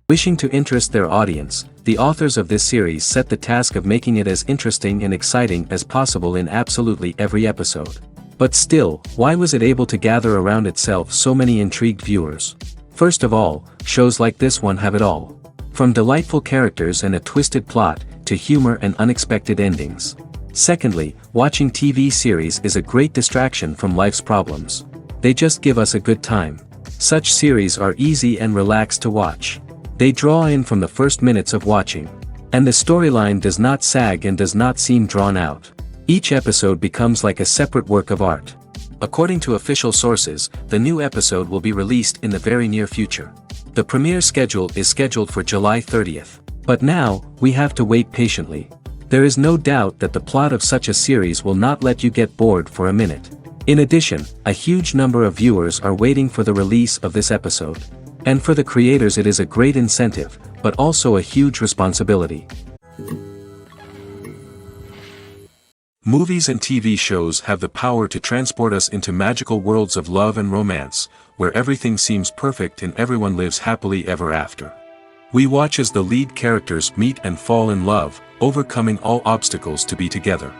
Wishing to interest their audience, the authors of this series set the task of making it as interesting and exciting as possible in absolutely every episode. But still, why was it able to gather around itself so many intrigued viewers? First of all, shows like this one have it all. From delightful characters and a twisted plot, to humor and unexpected endings. Secondly, watching TV series is a great distraction from life's problems. They just give us a good time. Such series are easy and relaxed to watch. They draw in from the first minutes of watching. And the storyline does not sag and does not seem drawn out. Each episode becomes like a separate work of art. According to official sources, the new episode will be released in the very near future. The premiere schedule is scheduled for July 30th. But now, we have to wait patiently. There is no doubt that the plot of such a series will not let you get bored for a minute. In addition, a huge number of viewers are waiting for the release of this episode. And for the creators it is a great incentive, but also a huge responsibility. Movies and TV shows have the power to transport us into magical worlds of love and romance, where everything seems perfect and everyone lives happily ever after. We watch as the lead characters meet and fall in love, overcoming all obstacles to be together.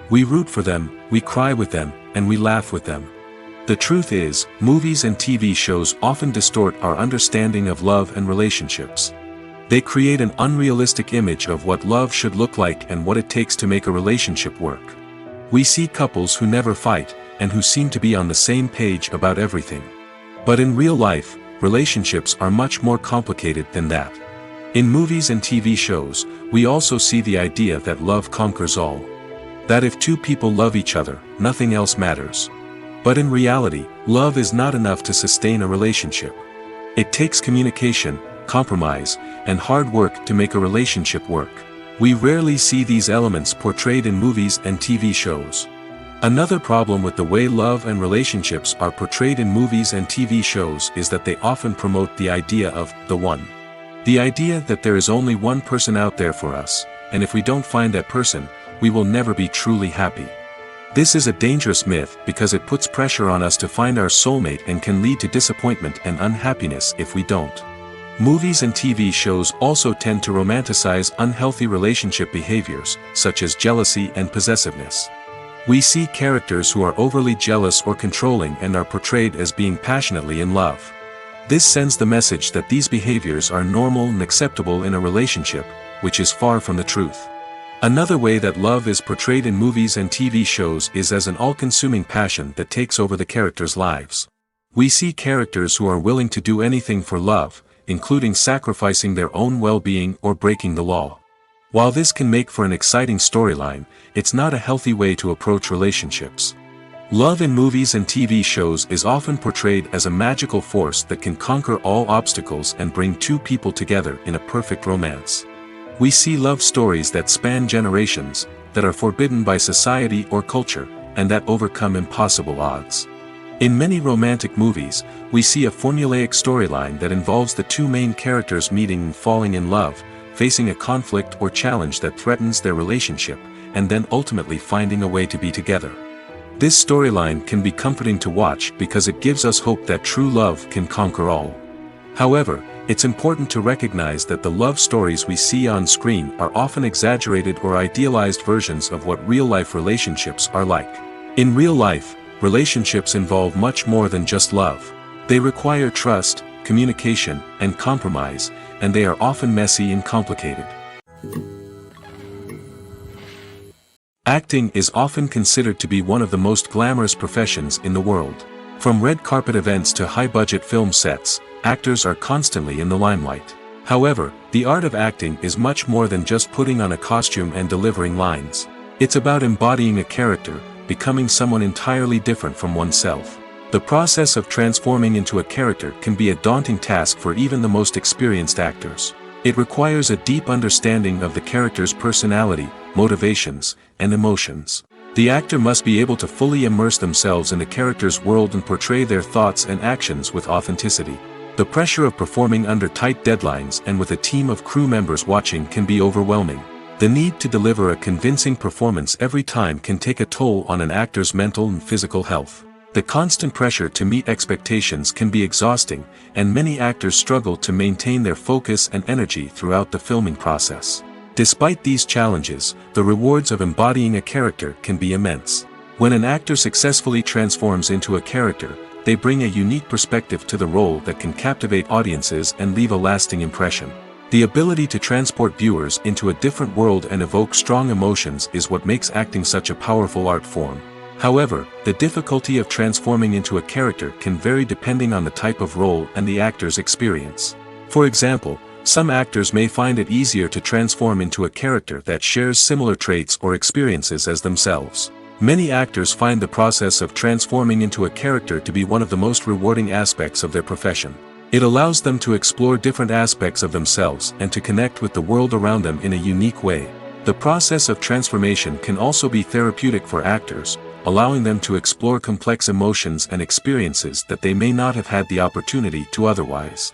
We root for them, we cry with them, and we laugh with them. The truth is, movies and TV shows often distort our understanding of love and relationships. They create an unrealistic image of what love should look like and what it takes to make a relationship work. We see couples who never fight, and who seem to be on the same page about everything. But in real life, relationships are much more complicated than that. In movies and TV shows, we also see the idea that love conquers all. That if two people love each other, nothing else matters. But in reality, love is not enough to sustain a relationship. It takes communication, compromise, and hard work to make a relationship work. We rarely see these elements portrayed in movies and TV shows. Another problem with the way love and relationships are portrayed in movies and TV shows is that they often promote the idea of the one. The idea that there is only one person out there for us, and if we don't find that person, we will never be truly happy. This is a dangerous myth because it puts pressure on us to find our soulmate and can lead to disappointment and unhappiness if we don't. Movies and TV shows also tend to romanticize unhealthy relationship behaviors, such as jealousy and possessiveness. We see characters who are overly jealous or controlling and are portrayed as being passionately in love. This sends the message that these behaviors are normal and acceptable in a relationship, which is far from the truth. Another way that love is portrayed in movies and TV shows is as an all-consuming passion that takes over the characters' lives. We see characters who are willing to do anything for love, including sacrificing their own well-being or breaking the law. While this can make for an exciting storyline, it's not a healthy way to approach relationships. Love in movies and TV shows is often portrayed as a magical force that can conquer all obstacles and bring two people together in a perfect romance. We see love stories that span generations, that are forbidden by society or culture, and that overcome impossible odds. In many romantic movies, we see a formulaic storyline that involves the two main characters meeting and falling in love, facing a conflict or challenge that threatens their relationship, and then ultimately finding a way to be together. This storyline can be comforting to watch because it gives us hope that true love can conquer all. However, it's important to recognize that the love stories we see on screen are often exaggerated or idealized versions of what real-life relationships are like. In real life, relationships involve much more than just love. They require trust, communication, and compromise, and they are often messy and complicated. Acting is often considered to be one of the most glamorous professions in the world. From red carpet events to high-budget film sets, actors are constantly in the limelight. However, the art of acting is much more than just putting on a costume and delivering lines. It's about embodying a character, becoming someone entirely different from oneself. The process of transforming into a character can be a daunting task for even the most experienced actors. It requires a deep understanding of the character's personality, motivations, and emotions. The actor must be able to fully immerse themselves in the character's world and portray their thoughts and actions with authenticity. The pressure of performing under tight deadlines and with a team of crew members watching can be overwhelming. The need to deliver a convincing performance every time can take a toll on an actor's mental and physical health. The constant pressure to meet expectations can be exhausting, and many actors struggle to maintain their focus and energy throughout the filming process. Despite these challenges, the rewards of embodying a character can be immense. When an actor successfully transforms into a character, they bring a unique perspective to the role that can captivate audiences and leave a lasting impression. The ability to transport viewers into a different world and evoke strong emotions is what makes acting such a powerful art form. However, the difficulty of transforming into a character can vary depending on the type of role and the actor's experience. For example, some actors may find it easier to transform into a character that shares similar traits or experiences as themselves. Many actors find the process of transforming into a character to be one of the most rewarding aspects of their profession. It allows them to explore different aspects of themselves and to connect with the world around them in a unique way. The process of transformation can also be therapeutic for actors, allowing them to explore complex emotions and experiences that they may not have had the opportunity to otherwise.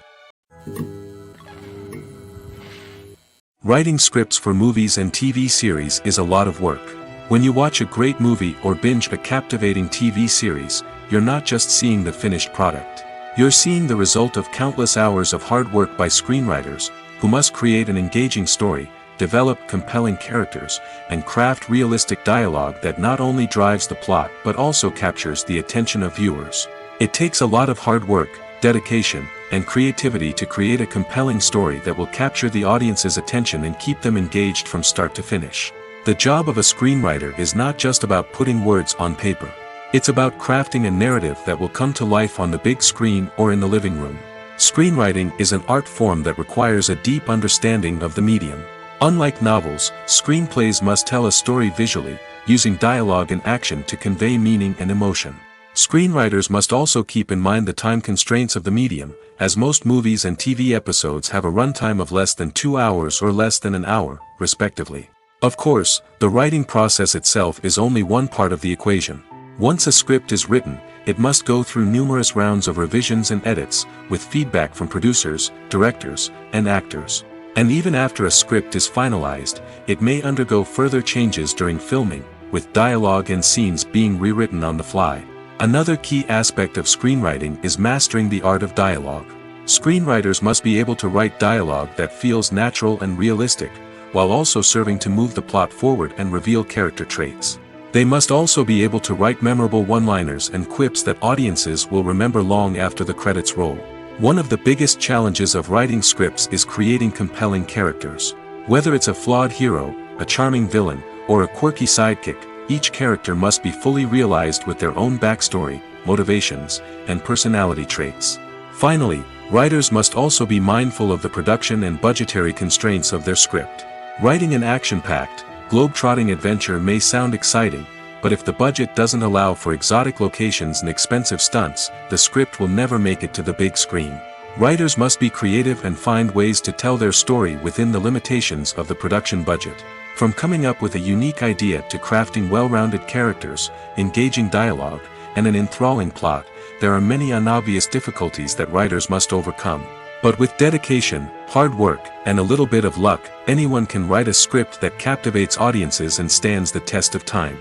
Writing scripts for movies and TV series is a lot of work. When you watch a great movie or binge a captivating TV series, you're not just seeing the finished product. You're seeing the result of countless hours of hard work by screenwriters, who must create an engaging story, develop compelling characters, and craft realistic dialogue that not only drives the plot but also captures the attention of viewers. It takes a lot of hard work, dedication, and creativity to create a compelling story that will capture the audience's attention and keep them engaged from start to finish. The job of a screenwriter is not just about putting words on paper. It's about crafting a narrative that will come to life on the big screen or in the living room. Screenwriting is an art form that requires a deep understanding of the medium. Unlike novels, screenplays must tell a story visually, using dialogue and action to convey meaning and emotion. Screenwriters must also keep in mind the time constraints of the medium, as most movies and TV episodes have a runtime of less than 2 hours or less than an hour, respectively. Of course, the writing process itself is only one part of the equation. Once a script is written, it must go through numerous rounds of revisions and edits, with feedback from producers, directors, and actors. And even after a script is finalized, it may undergo further changes during filming, with dialogue and scenes being rewritten on the fly. Another key aspect of screenwriting is mastering the art of dialogue. Screenwriters must be able to write dialogue that feels natural and realistic, while also serving to move the plot forward and reveal character traits. They must also be able to write memorable one-liners and quips that audiences will remember long after the credits roll. One of the biggest challenges of writing scripts is creating compelling characters. Whether it's a flawed hero, a charming villain, or a quirky sidekick, each character must be fully realized with their own backstory, motivations, and personality traits. Finally, writers must also be mindful of the production and budgetary constraints of their script. Writing an action-packed, globe-trotting adventure may sound exciting, but if the budget doesn't allow for exotic locations and expensive stunts, the script will never make it to the big screen. Writers must be creative and find ways to tell their story within the limitations of the production budget. From coming up with a unique idea to crafting well-rounded characters, engaging dialogue, and an enthralling plot, there are many unobvious difficulties that writers must overcome. But with dedication, hard work, and a little bit of luck, anyone can write a script that captivates audiences and stands the test of time.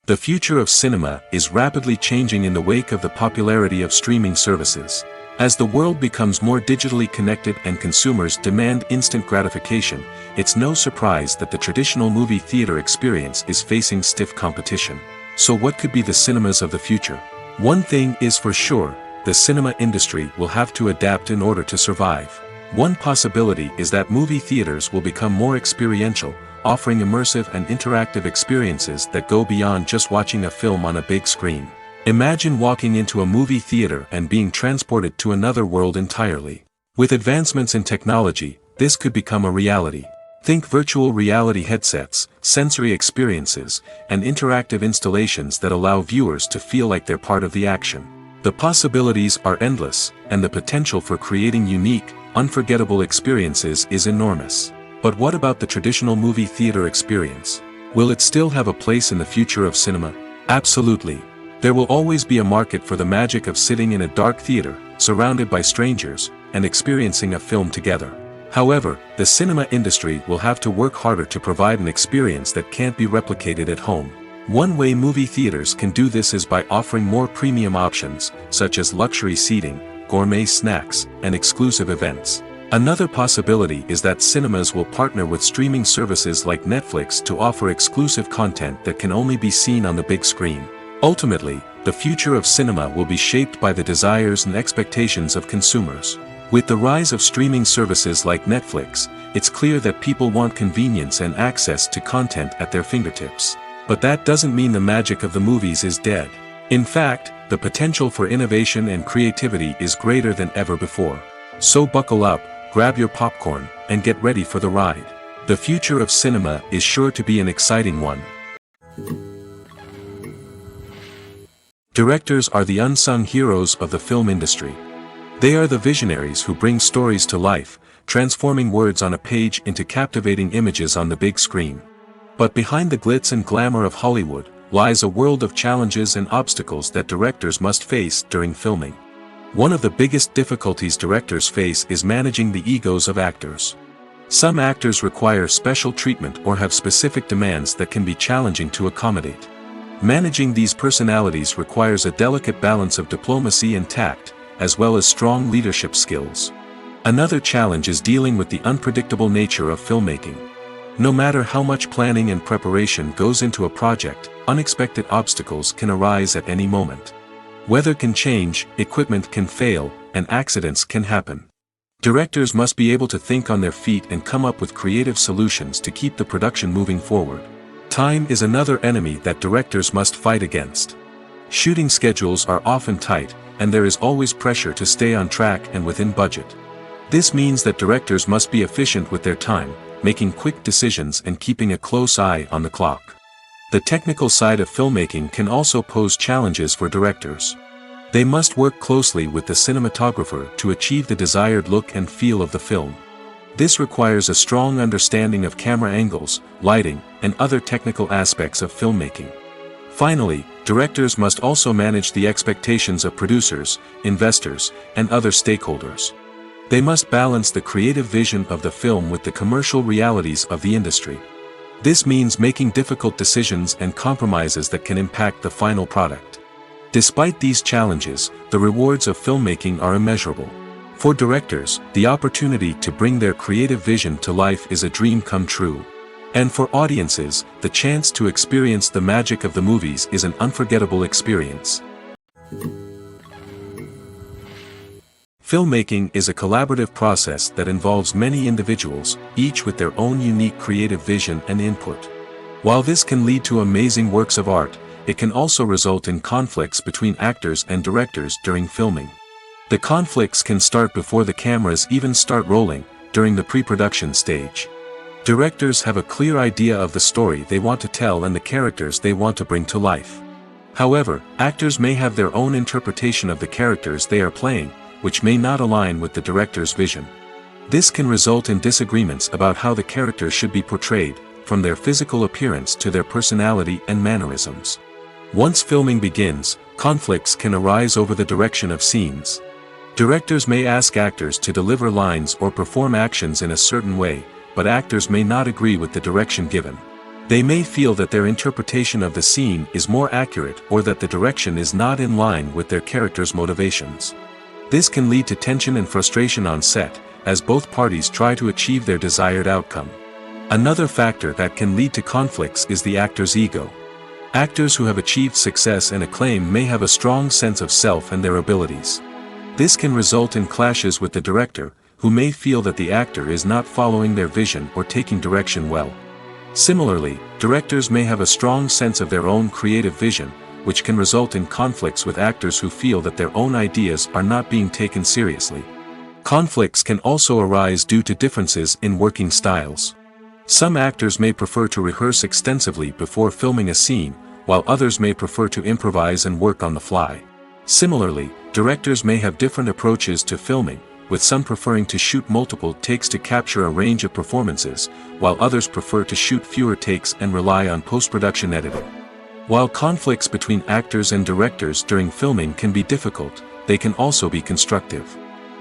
The future of cinema is rapidly changing in the wake of the popularity of streaming services. As the world becomes more digitally connected and consumers demand instant gratification, it's no surprise that the traditional movie theater experience is facing stiff competition. So what could be the cinemas of the future? One thing is for sure, the cinema industry will have to adapt in order to survive. One possibility is that movie theaters will become more experiential, offering immersive and interactive experiences that go beyond just watching a film on a big screen. Imagine walking into a movie theater and being transported to another world entirely. With advancements in technology, this could become a reality. Think virtual reality headsets, sensory experiences, and interactive installations that allow viewers to feel like they're part of the action. The possibilities are endless, and the potential for creating unique, unforgettable experiences is enormous. But what about the traditional movie theater experience? Will it still have a place in the future of cinema? Absolutely. There will always be a market for the magic of sitting in a dark theater, surrounded by strangers, and experiencing a film together. However, the cinema industry will have to work harder to provide an experience that can't be replicated at home. One way movie theaters can do this is by offering more premium options, such as luxury seating, gourmet snacks, and exclusive events. Another possibility is that cinemas will partner with streaming services like Netflix to offer exclusive content that can only be seen on the big screen. Ultimately, the future of cinema will be shaped by the desires and expectations of consumers. With the rise of streaming services like Netflix, it's clear that people want convenience and access to content at their fingertips. But that doesn't mean the magic of the movies is dead. In fact, the potential for innovation and creativity is greater than ever before. So buckle up, grab your popcorn, and get ready for the ride. The future of cinema is sure to be an exciting one. Directors are the unsung heroes of the film industry. They are the visionaries who bring stories to life, transforming words on a page into captivating images on the big screen. But behind the glitz and glamour of Hollywood lies a world of challenges and obstacles that directors must face during filming. One of the biggest difficulties directors face is managing the egos of actors. Some actors require special treatment or have specific demands that can be challenging to accommodate. Managing these personalities requires a delicate balance of diplomacy and tact, as well as strong leadership skills. Another challenge is dealing with the unpredictable nature of filmmaking. No matter how much planning and preparation goes into a project, unexpected obstacles can arise at any moment. Weather can change, equipment can fail, and accidents can happen. Directors must be able to think on their feet and come up with creative solutions to keep the production moving forward. Time is another enemy that directors must fight against. Shooting schedules are often tight, and there is always pressure to stay on track and within budget. This means that directors must be efficient with their time, making quick decisions and keeping a close eye on the clock. The technical side of filmmaking can also pose challenges for directors. They must work closely with the cinematographer to achieve the desired look and feel of the film. This requires a strong understanding of camera angles, lighting, and other technical aspects of filmmaking. Finally, directors must also manage the expectations of producers, investors, and other stakeholders. They must balance the creative vision of the film with the commercial realities of the industry. This means making difficult decisions and compromises that can impact the final product. Despite these challenges, the rewards of filmmaking are immeasurable. For directors, the opportunity to bring their creative vision to life is a dream come true. And for audiences, the chance to experience the magic of the movies is an unforgettable experience. Filmmaking is a collaborative process that involves many individuals, each with their own unique creative vision and input. While this can lead to amazing works of art, it can also result in conflicts between actors and directors during filming. The conflicts can start before the cameras even start rolling, during the pre-production stage. Directors have a clear idea of the story they want to tell and the characters they want to bring to life. However, actors may have their own interpretation of the characters they are playing, which may not align with the director's vision. This can result in disagreements about how the characters should be portrayed, from their physical appearance to their personality and mannerisms. Once filming begins, conflicts can arise over the direction of scenes. Directors may ask actors to deliver lines or perform actions in a certain way, but actors may not agree with the direction given. They may feel that their interpretation of the scene is more accurate or that the direction is not in line with their character's motivations. This can lead to tension and frustration on set, as both parties try to achieve their desired outcome. Another factor that can lead to conflicts is the actor's ego. Actors who have achieved success and acclaim may have a strong sense of self and their abilities. This can result in clashes with the director, who may feel that the actor is not following their vision or taking direction well. Similarly, directors may have a strong sense of their own creative vision, which can result in conflicts with actors who feel that their own ideas are not being taken seriously. Conflicts can also arise due to differences in working styles. Some actors may prefer to rehearse extensively before filming a scene, while others may prefer to improvise and work on the fly. Similarly, directors may have different approaches to filming, with some preferring to shoot multiple takes to capture a range of performances, while others prefer to shoot fewer takes and rely on post-production editing. While conflicts between actors and directors during filming can be difficult, they can also be constructive.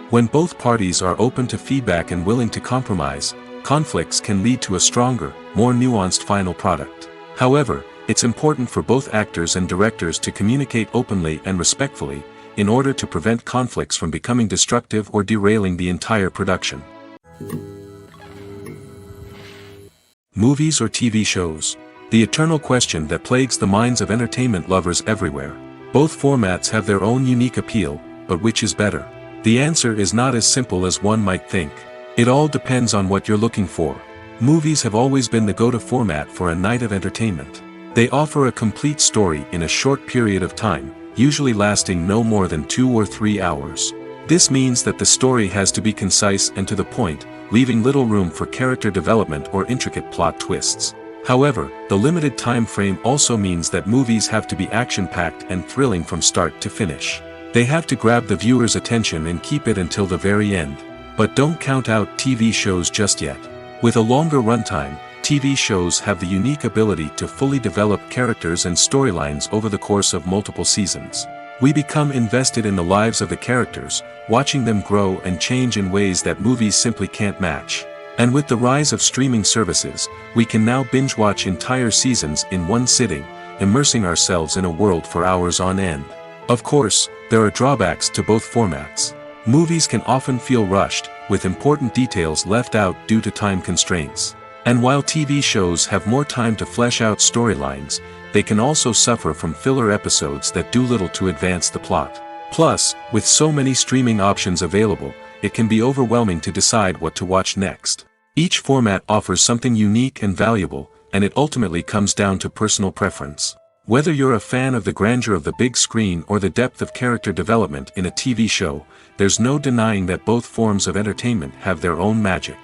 When both parties are open to feedback and willing to compromise, conflicts can lead to a stronger, more nuanced final product. However, it's important for both actors and directors to communicate openly and respectfully, in order to prevent conflicts from becoming destructive or derailing the entire production. Movies or TV shows? The eternal question that plagues the minds of entertainment lovers everywhere. Both formats have their own unique appeal, but which is better? The answer is not as simple as one might think. It all depends on what you're looking for. Movies have always been the go-to format for a night of entertainment. They offer a complete story in a short period of time, usually lasting no more than 2 or 3 hours. This means that the story has to be concise and to the point, leaving little room for character development or intricate plot twists. However, the limited time frame also means that movies have to be action-packed and thrilling from start to finish. They have to grab the viewer's attention and keep it until the very end. But don't count out TV shows just yet. With a longer runtime, TV shows have the unique ability to fully develop characters and storylines over the course of multiple seasons. We become invested in the lives of the characters, watching them grow and change in ways that movies simply can't match. And with the rise of streaming services, we can now binge-watch entire seasons in one sitting, immersing ourselves in a world for hours on end. Of course, there are drawbacks to both formats. Movies can often feel rushed, with important details left out due to time constraints. And while TV shows have more time to flesh out storylines, they can also suffer from filler episodes that do little to advance the plot. Plus, with so many streaming options available, it can be overwhelming to decide what to watch next. Each format offers something unique and valuable, and it ultimately comes down to personal preference. Whether you're a fan of the grandeur of the big screen or the depth of character development in a TV show, there's no denying that both forms of entertainment have their own magic.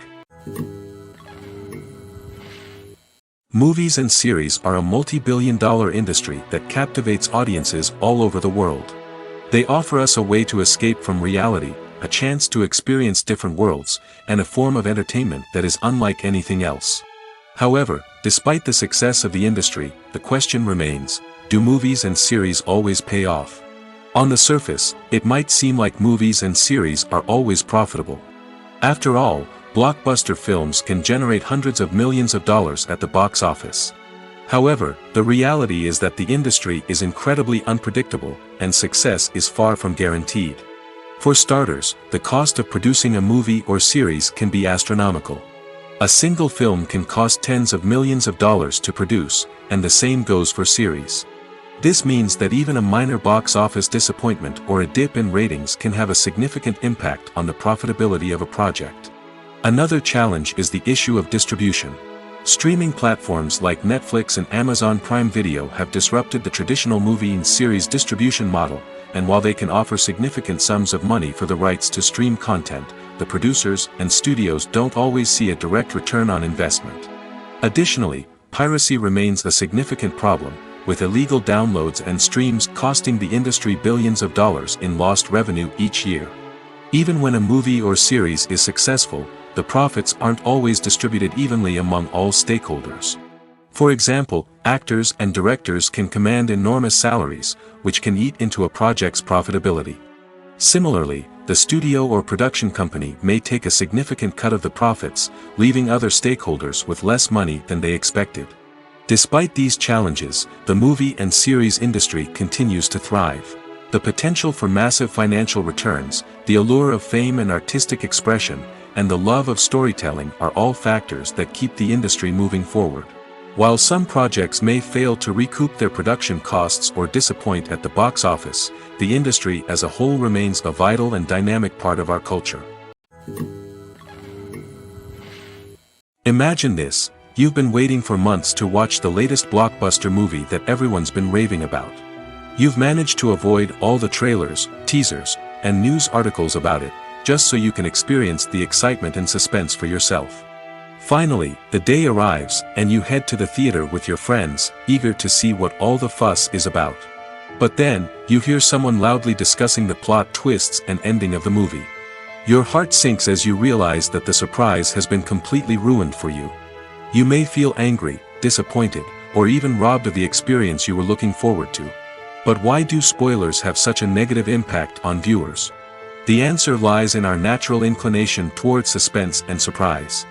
Movies and series are a multi-billion-dollar industry that captivates audiences all over the world. They offer us a way to escape from reality, a chance to experience different worlds, and a form of entertainment that is unlike anything else. However, despite the success of the industry, the question remains, do movies and series always pay off? On the surface, it might seem like movies and series are always profitable. After all, blockbuster films can generate hundreds of millions of dollars at the box office. However, the reality is that the industry is incredibly unpredictable, and success is far from guaranteed. For starters, the cost of producing a movie or series can be astronomical. A single film can cost tens of millions of dollars to produce, and the same goes for series. This means that even a minor box office disappointment or a dip in ratings can have a significant impact on the profitability of a project. Another challenge is the issue of distribution. Streaming platforms like Netflix and Amazon Prime Video have disrupted the traditional movie and series distribution model, and while they can offer significant sums of money for the rights to stream content, the producers and studios don't always see a direct return on investment. Additionally, piracy remains a significant problem, with illegal downloads and streams costing the industry billions of dollars in lost revenue each year. Even when a movie or series is successful, the profits aren't always distributed evenly among all stakeholders. For example, actors and directors can command enormous salaries, which can eat into a project's profitability. Similarly, the studio or production company may take a significant cut of the profits, leaving other stakeholders with less money than they expected. Despite these challenges, the movie and series industry continues to thrive. The potential for massive financial returns, the allure of fame and artistic expression, and the love of storytelling are all factors that keep the industry moving forward. While some projects may fail to recoup their production costs or disappoint at the box office, the industry as a whole remains a vital and dynamic part of our culture. Imagine this: you've been waiting for months to watch the latest blockbuster movie that everyone's been raving about. You've managed to avoid all the trailers, teasers, and news articles about it, just so you can experience the excitement and suspense for yourself. Finally, the day arrives, and you head to the theater with your friends, eager to see what all the fuss is about. But then, you hear someone loudly discussing the plot twists and ending of the movie. Your heart sinks as you realize that the surprise has been completely ruined for you. You may feel angry, disappointed, or even robbed of the experience you were looking forward to. But why do spoilers have such a negative impact on viewers? The answer lies in our natural inclination toward suspense and surprise.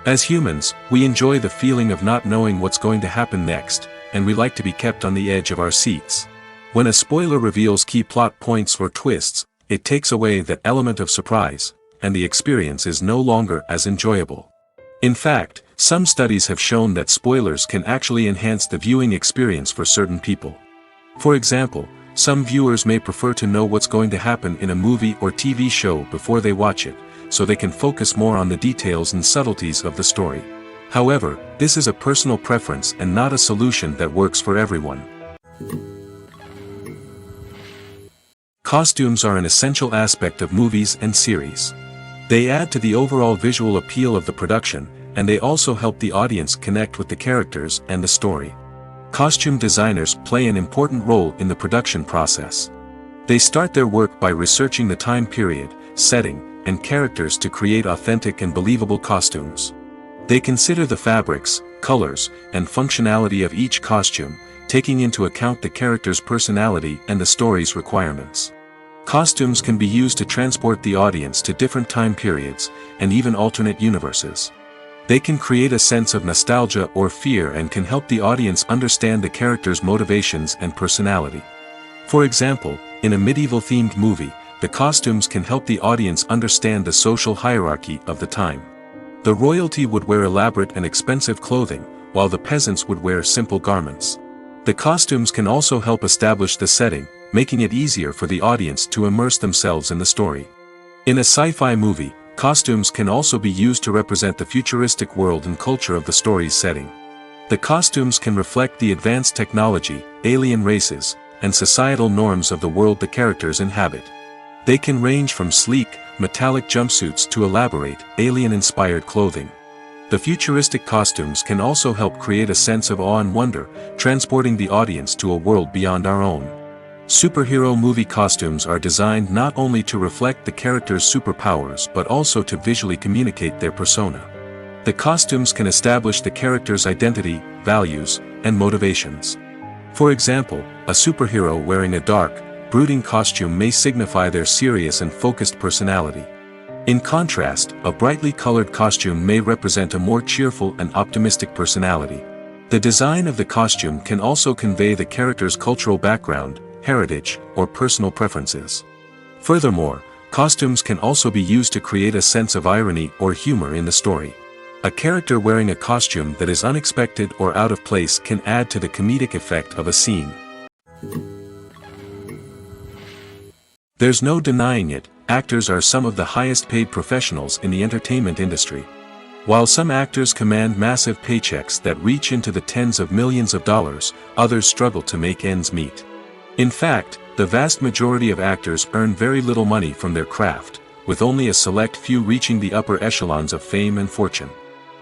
As humans, we enjoy the feeling of not knowing what's going to happen next, and we like to be kept on the edge of our seats. When a spoiler reveals key plot points or twists, it takes away that element of surprise, and the experience is no longer as enjoyable. In fact, some studies have shown that spoilers can actually enhance the viewing experience for certain people. For example, some viewers may prefer to know what's going to happen in a movie or TV show before they watch it, so they can focus more on the details and subtleties of the story. However, this is a personal preference and not a solution that works for everyone. Costumes are an essential aspect of movies and series. They add to the overall visual appeal of the production, and they also help the audience connect with the characters and the story. Costume designers play an important role in the production process. They start their work by researching the time period, setting, and characters to create authentic and believable costumes. They consider the fabrics, colors, and functionality of each costume, taking into account the character's personality and the story's requirements. Costumes can be used to transport the audience to different time periods, and even alternate universes. They can create a sense of nostalgia or fear and can help the audience understand the character's motivations and personality. For example, in a medieval-themed movie, the costumes can help the audience understand the social hierarchy of the time. The royalty would wear elaborate and expensive clothing, while the peasants would wear simple garments. The costumes can also help establish the setting, making it easier for the audience to immerse themselves in the story. In a sci-fi movie, costumes can also be used to represent the futuristic world and culture of the story's setting. The costumes can reflect the advanced technology, alien races, and societal norms of the world the characters inhabit. They can range from sleek, metallic jumpsuits to elaborate, alien-inspired clothing. The futuristic costumes can also help create a sense of awe and wonder, transporting the audience to a world beyond our own. Superhero movie costumes are designed not only to reflect the character's superpowers but also to visually communicate their persona. The costumes can establish the character's identity, values, and motivations. For example, a superhero wearing a dark, brooding costume may signify their serious and focused personality. In contrast, a brightly colored costume may represent a more cheerful and optimistic personality. The design of the costume can also convey the character's cultural background, heritage, or personal preferences. Furthermore, costumes can also be used to create a sense of irony or humor in the story. A character wearing a costume that is unexpected or out of place can add to the comedic effect of a scene. There's no denying it, actors are some of the highest paid professionals in the entertainment industry. While some actors command massive paychecks that reach into the tens of millions of dollars, others struggle to make ends meet. In fact, the vast majority of actors earn very little money from their craft, with only a select few reaching the upper echelons of fame and fortune.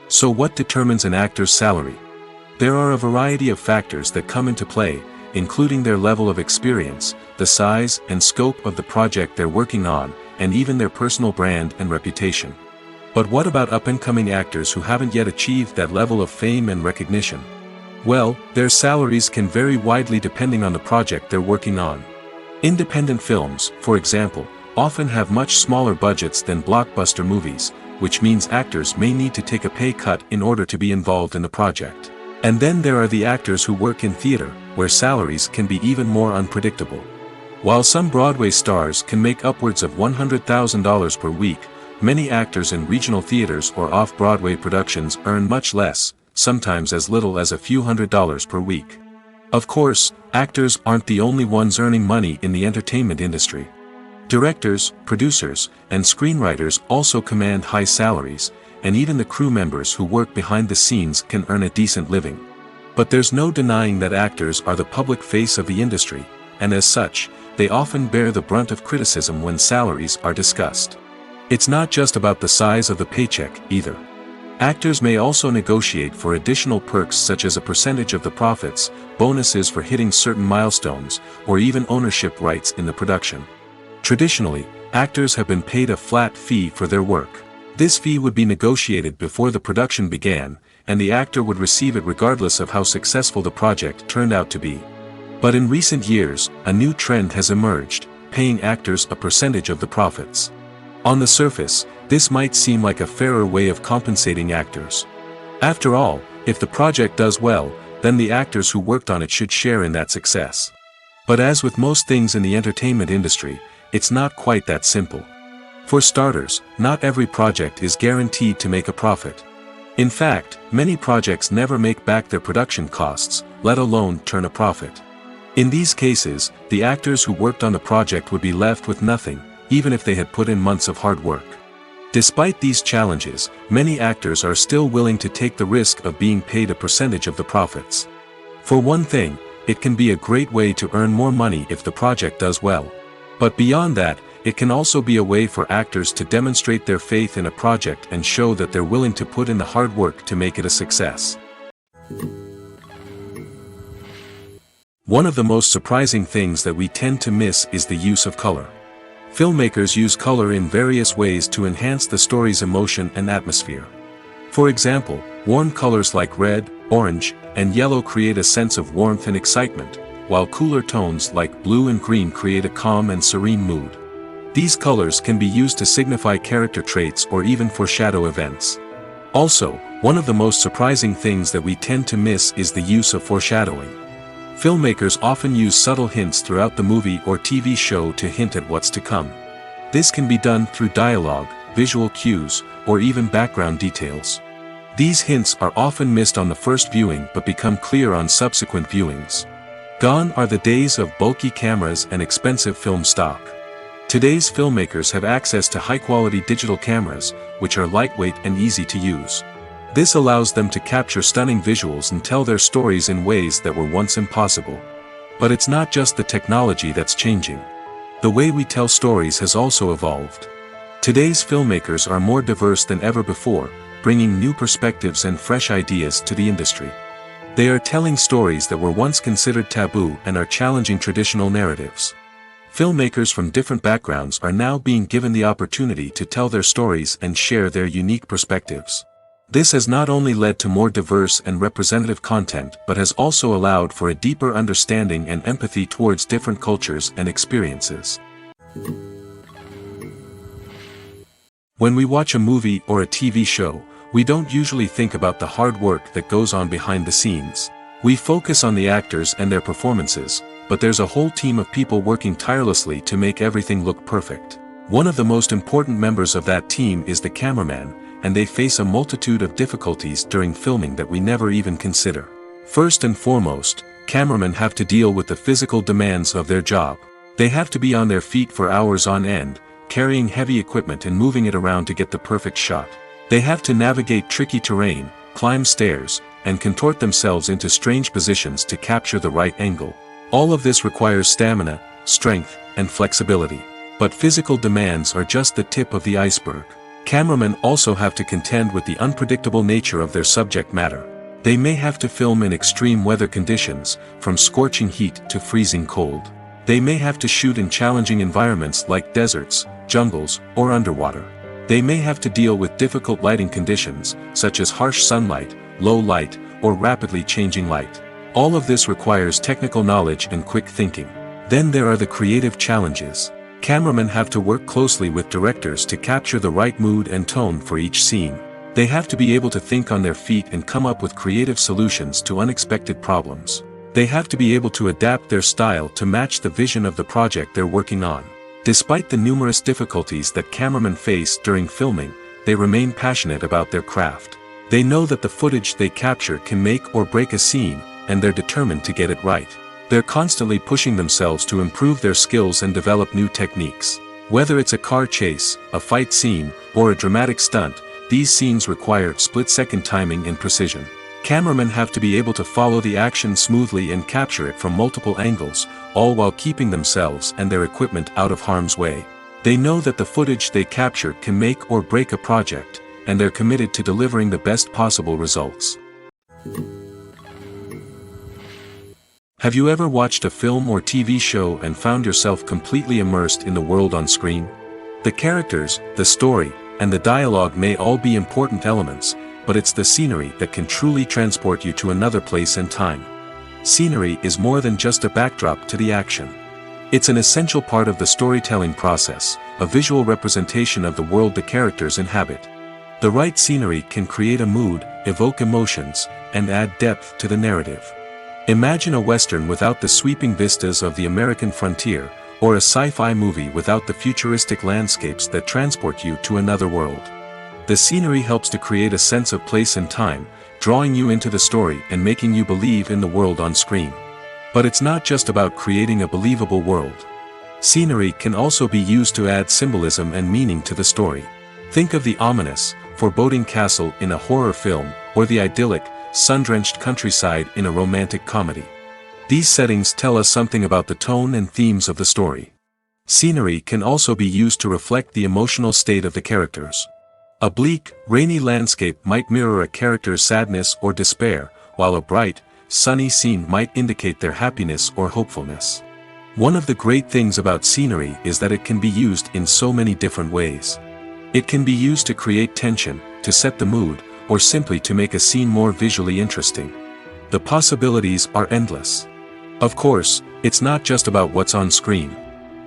So what determines an actor's salary? There are a variety of factors that come into play, including their level of experience, the size and scope of the project they're working on, and even their personal brand and reputation. But what about up-and-coming actors who haven't yet achieved that level of fame and recognition? Well, their salaries can vary widely depending on the project they're working on. Independent films, for example, often have much smaller budgets than blockbuster movies, which means actors may need to take a pay cut in order to be involved in the project. And then there are the actors who work in theater, where salaries can be even more unpredictable. While some Broadway stars can make upwards of $100,000 per week, many actors in regional theaters or off-Broadway productions earn much less, sometimes as little as a few $100s per week. Of course, actors aren't the only ones earning money in the entertainment industry. Directors, producers, and screenwriters also command high salaries, and even the crew members who work behind the scenes can earn a decent living. But there's no denying that actors are the public face of the industry, and as such, they often bear the brunt of criticism when salaries are discussed. It's not just about the size of the paycheck, either. Actors may also negotiate for additional perks such as a percentage of the profits, bonuses for hitting certain milestones, or even ownership rights in the production. Traditionally, actors have been paid a flat fee for their work. This fee would be negotiated before the production began, and the actor would receive it regardless of how successful the project turned out to be. But in recent years, a new trend has emerged, paying actors a percentage of the profits. On the surface, this might seem like a fairer way of compensating actors. After all, if the project does well, then the actors who worked on it should share in that success. But as with most things in the entertainment industry, it's not quite that simple. For starters, not every project is guaranteed to make a profit. In fact, many projects never make back their production costs, let alone turn a profit. In these cases, the actors who worked on the project would be left with nothing, even if they had put in months of hard work. Despite these challenges, many actors are still willing to take the risk of being paid a percentage of the profits. For one thing, it can be a great way to earn more money if the project does well. But beyond that, it can also be a way for actors to demonstrate their faith in a project and show that they're willing to put in the hard work to make it a success. One of the most surprising things that we tend to miss is the use of color. Filmmakers use color in various ways to enhance the story's emotion and atmosphere. For example, warm colors like red, orange, and yellow create a sense of warmth and excitement, while cooler tones like blue and green create a calm and serene mood. These colors can be used to signify character traits or even foreshadow events. Also, one of the most surprising things that we tend to miss is the use of foreshadowing. Filmmakers often use subtle hints throughout the movie or TV show to hint at what's to come. This can be done through dialogue, visual cues, or even background details. These hints are often missed on the first viewing but become clear on subsequent viewings. Gone are the days of bulky cameras and expensive film stock. Today's filmmakers have access to high-quality digital cameras, which are lightweight and easy to use. This allows them to capture stunning visuals and tell their stories in ways that were once impossible. But it's not just the technology that's changing. The way we tell stories has also evolved. Today's filmmakers are more diverse than ever before, bringing new perspectives and fresh ideas to the industry. They are telling stories that were once considered taboo and are challenging traditional narratives. Filmmakers from different backgrounds are now being given the opportunity to tell their stories and share their unique perspectives. This has not only led to more diverse and representative content but has also allowed for a deeper understanding and empathy towards different cultures and experiences. When we watch a movie or a TV show, we don't usually think about the hard work that goes on behind the scenes. We focus on the actors and their performances, but there's a whole team of people working tirelessly to make everything look perfect. One of the most important members of that team is the cameraman, and they face a multitude of difficulties during filming that we never even consider. First and foremost, cameramen have to deal with the physical demands of their job. They have to be on their feet for hours on end, carrying heavy equipment and moving it around to get the perfect shot. They have to navigate tricky terrain, climb stairs, and contort themselves into strange positions to capture the right angle. All of this requires stamina, strength, and flexibility. But physical demands are just the tip of the iceberg. Cameramen also have to contend with the unpredictable nature of their subject matter. They may have to film in extreme weather conditions, from scorching heat to freezing cold. They may have to shoot in challenging environments like deserts, jungles, or underwater. They may have to deal with difficult lighting conditions, such as harsh sunlight, low light, or rapidly changing light. All of this requires technical knowledge and quick thinking. Then there are the creative challenges. Cameramen have to work closely with directors to capture the right mood and tone for each scene. They have to be able to think on their feet and come up with creative solutions to unexpected problems. They have to be able to adapt their style to match the vision of the project they're working on. Despite the numerous difficulties that cameramen face during filming, they remain passionate about their craft. They know that the footage they capture can make or break a scene, and they're determined to get it right. They're constantly pushing themselves to improve their skills and develop new techniques. Whether it's a car chase, a fight scene, or a dramatic stunt, these scenes require split-second timing and precision. Cameramen have to be able to follow the action smoothly and capture it from multiple angles, all while keeping themselves and their equipment out of harm's way. They know that the footage they capture can make or break a project, and they're committed to delivering the best possible results. Have you ever watched a film or TV show and found yourself completely immersed in the world on screen? The characters, the story, and the dialogue may all be important elements, but it's the scenery that can truly transport you to another place and time. Scenery is more than just a backdrop to the action. It's an essential part of the storytelling process, a visual representation of the world the characters inhabit. The right scenery can create a mood, evoke emotions, and add depth to the narrative. Imagine a Western without the sweeping vistas of the American frontier, or a sci-fi movie without the futuristic landscapes that transport you to another world. The scenery helps to create a sense of place and time, drawing you into the story and making you believe in the world on screen. But it's not just about creating a believable world. Scenery can also be used to add symbolism and meaning to the story. Think of the ominous, foreboding castle in a horror film, or the idyllic, sun-drenched countryside in a romantic comedy. These settings tell us something about the tone and themes of the story. Scenery can also be used to reflect the emotional state of the characters. A bleak, rainy landscape might mirror a character's sadness or despair, while a bright, sunny scene might indicate their happiness or hopefulness. One of the great things about scenery is that it can be used in so many different ways. It can be used to create tension, to set the mood, or simply to make a scene more visually interesting. The possibilities are endless. Of course, it's not just about what's on screen.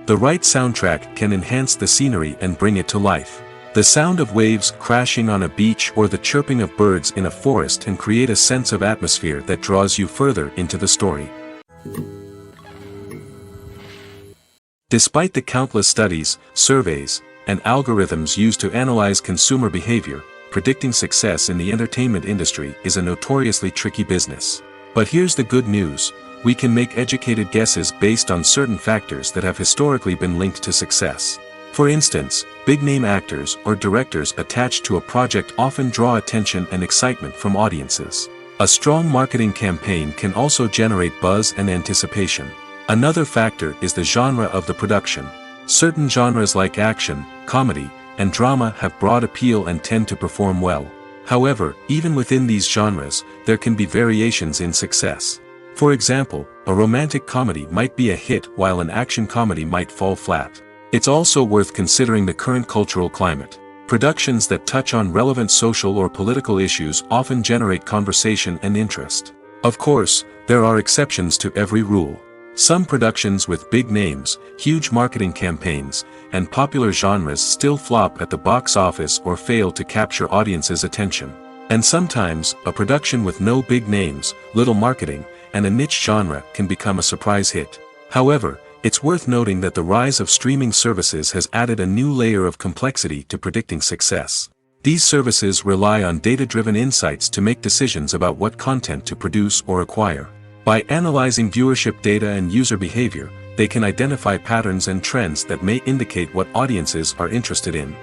The right soundtrack can enhance the scenery and bring it to life. The sound of waves crashing on a beach or the chirping of birds in a forest can create a sense of atmosphere that draws you further into the story. Despite the countless studies, surveys, and algorithms used to analyze consumer behavior, predicting success in the entertainment industry is a notoriously tricky business. But here's the good news: we can make educated guesses based on certain factors that have historically been linked to success. For instance, big-name actors or directors attached to a project often draw attention and excitement from audiences. A strong marketing campaign can also generate buzz and anticipation. Another factor is the genre of the production. Certain genres like action, comedy, and drama have broad appeal and tend to perform well. However, even within these genres, there can be variations in success. For example, a romantic comedy might be a hit while an action comedy might fall flat. It's also worth considering the current cultural climate. Productions that touch on relevant social or political issues often generate conversation and interest. Of course, there are exceptions to every rule. Some productions with big names, huge marketing campaigns, and popular genres still flop at the box office or fail to capture audiences' attention. And sometimes, a production with no big names, little marketing, and a niche genre can become a surprise hit. However, it's worth noting that the rise of streaming services has added a new layer of complexity to predicting success. These services rely on data-driven insights to make decisions about what content to produce or acquire. By analyzing viewership data and user behavior, they can identify patterns and trends that may indicate what audiences are interested in.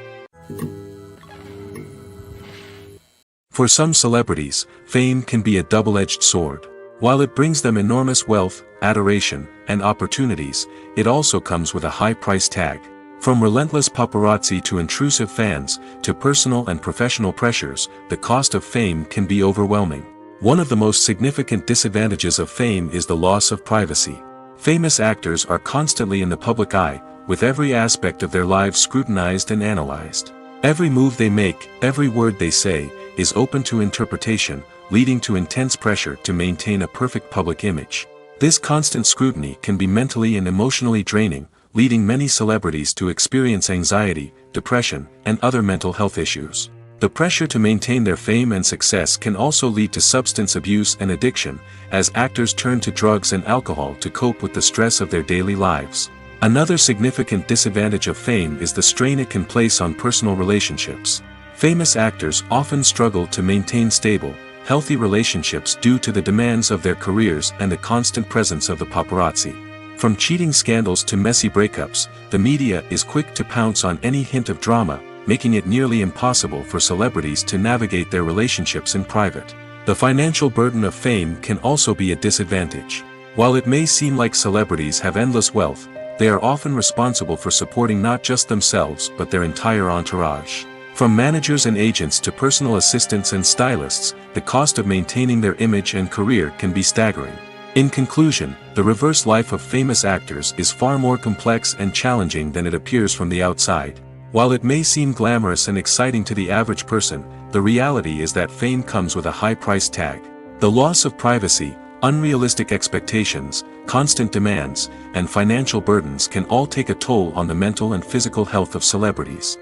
For some celebrities, fame can be a double-edged sword. While it brings them enormous wealth, adoration, and opportunities, it also comes with a high price tag. From relentless paparazzi to intrusive fans, to personal and professional pressures, the cost of fame can be overwhelming. One of the most significant disadvantages of fame is the loss of privacy. Famous actors are constantly in the public eye, with every aspect of their lives scrutinized and analyzed. Every move they make, every word they say, is open to interpretation, leading to intense pressure to maintain a perfect public image. This constant scrutiny can be mentally and emotionally draining, leading many celebrities to experience anxiety, depression, and other mental health issues. The pressure to maintain their fame and success can also lead to substance abuse and addiction, as actors turn to drugs and alcohol to cope with the stress of their daily lives. Another significant disadvantage of fame is the strain it can place on personal relationships. Famous actors often struggle to maintain stable, healthy relationships due to the demands of their careers and the constant presence of the paparazzi. From cheating scandals to messy breakups, the media is quick to pounce on any hint of drama, making it nearly impossible for celebrities to navigate their relationships in private. The financial burden of fame can also be a disadvantage. While it may seem like celebrities have endless wealth, they are often responsible for supporting not just themselves but their entire entourage. From managers and agents to personal assistants and stylists, the cost of maintaining their image and career can be staggering. In conclusion, the reverse life of famous actors is far more complex and challenging than it appears from the outside. While it may seem glamorous and exciting to the average person, the reality is that fame comes with a high price tag. The loss of privacy, unrealistic expectations, constant demands, and financial burdens can all take a toll on the mental and physical health of celebrities.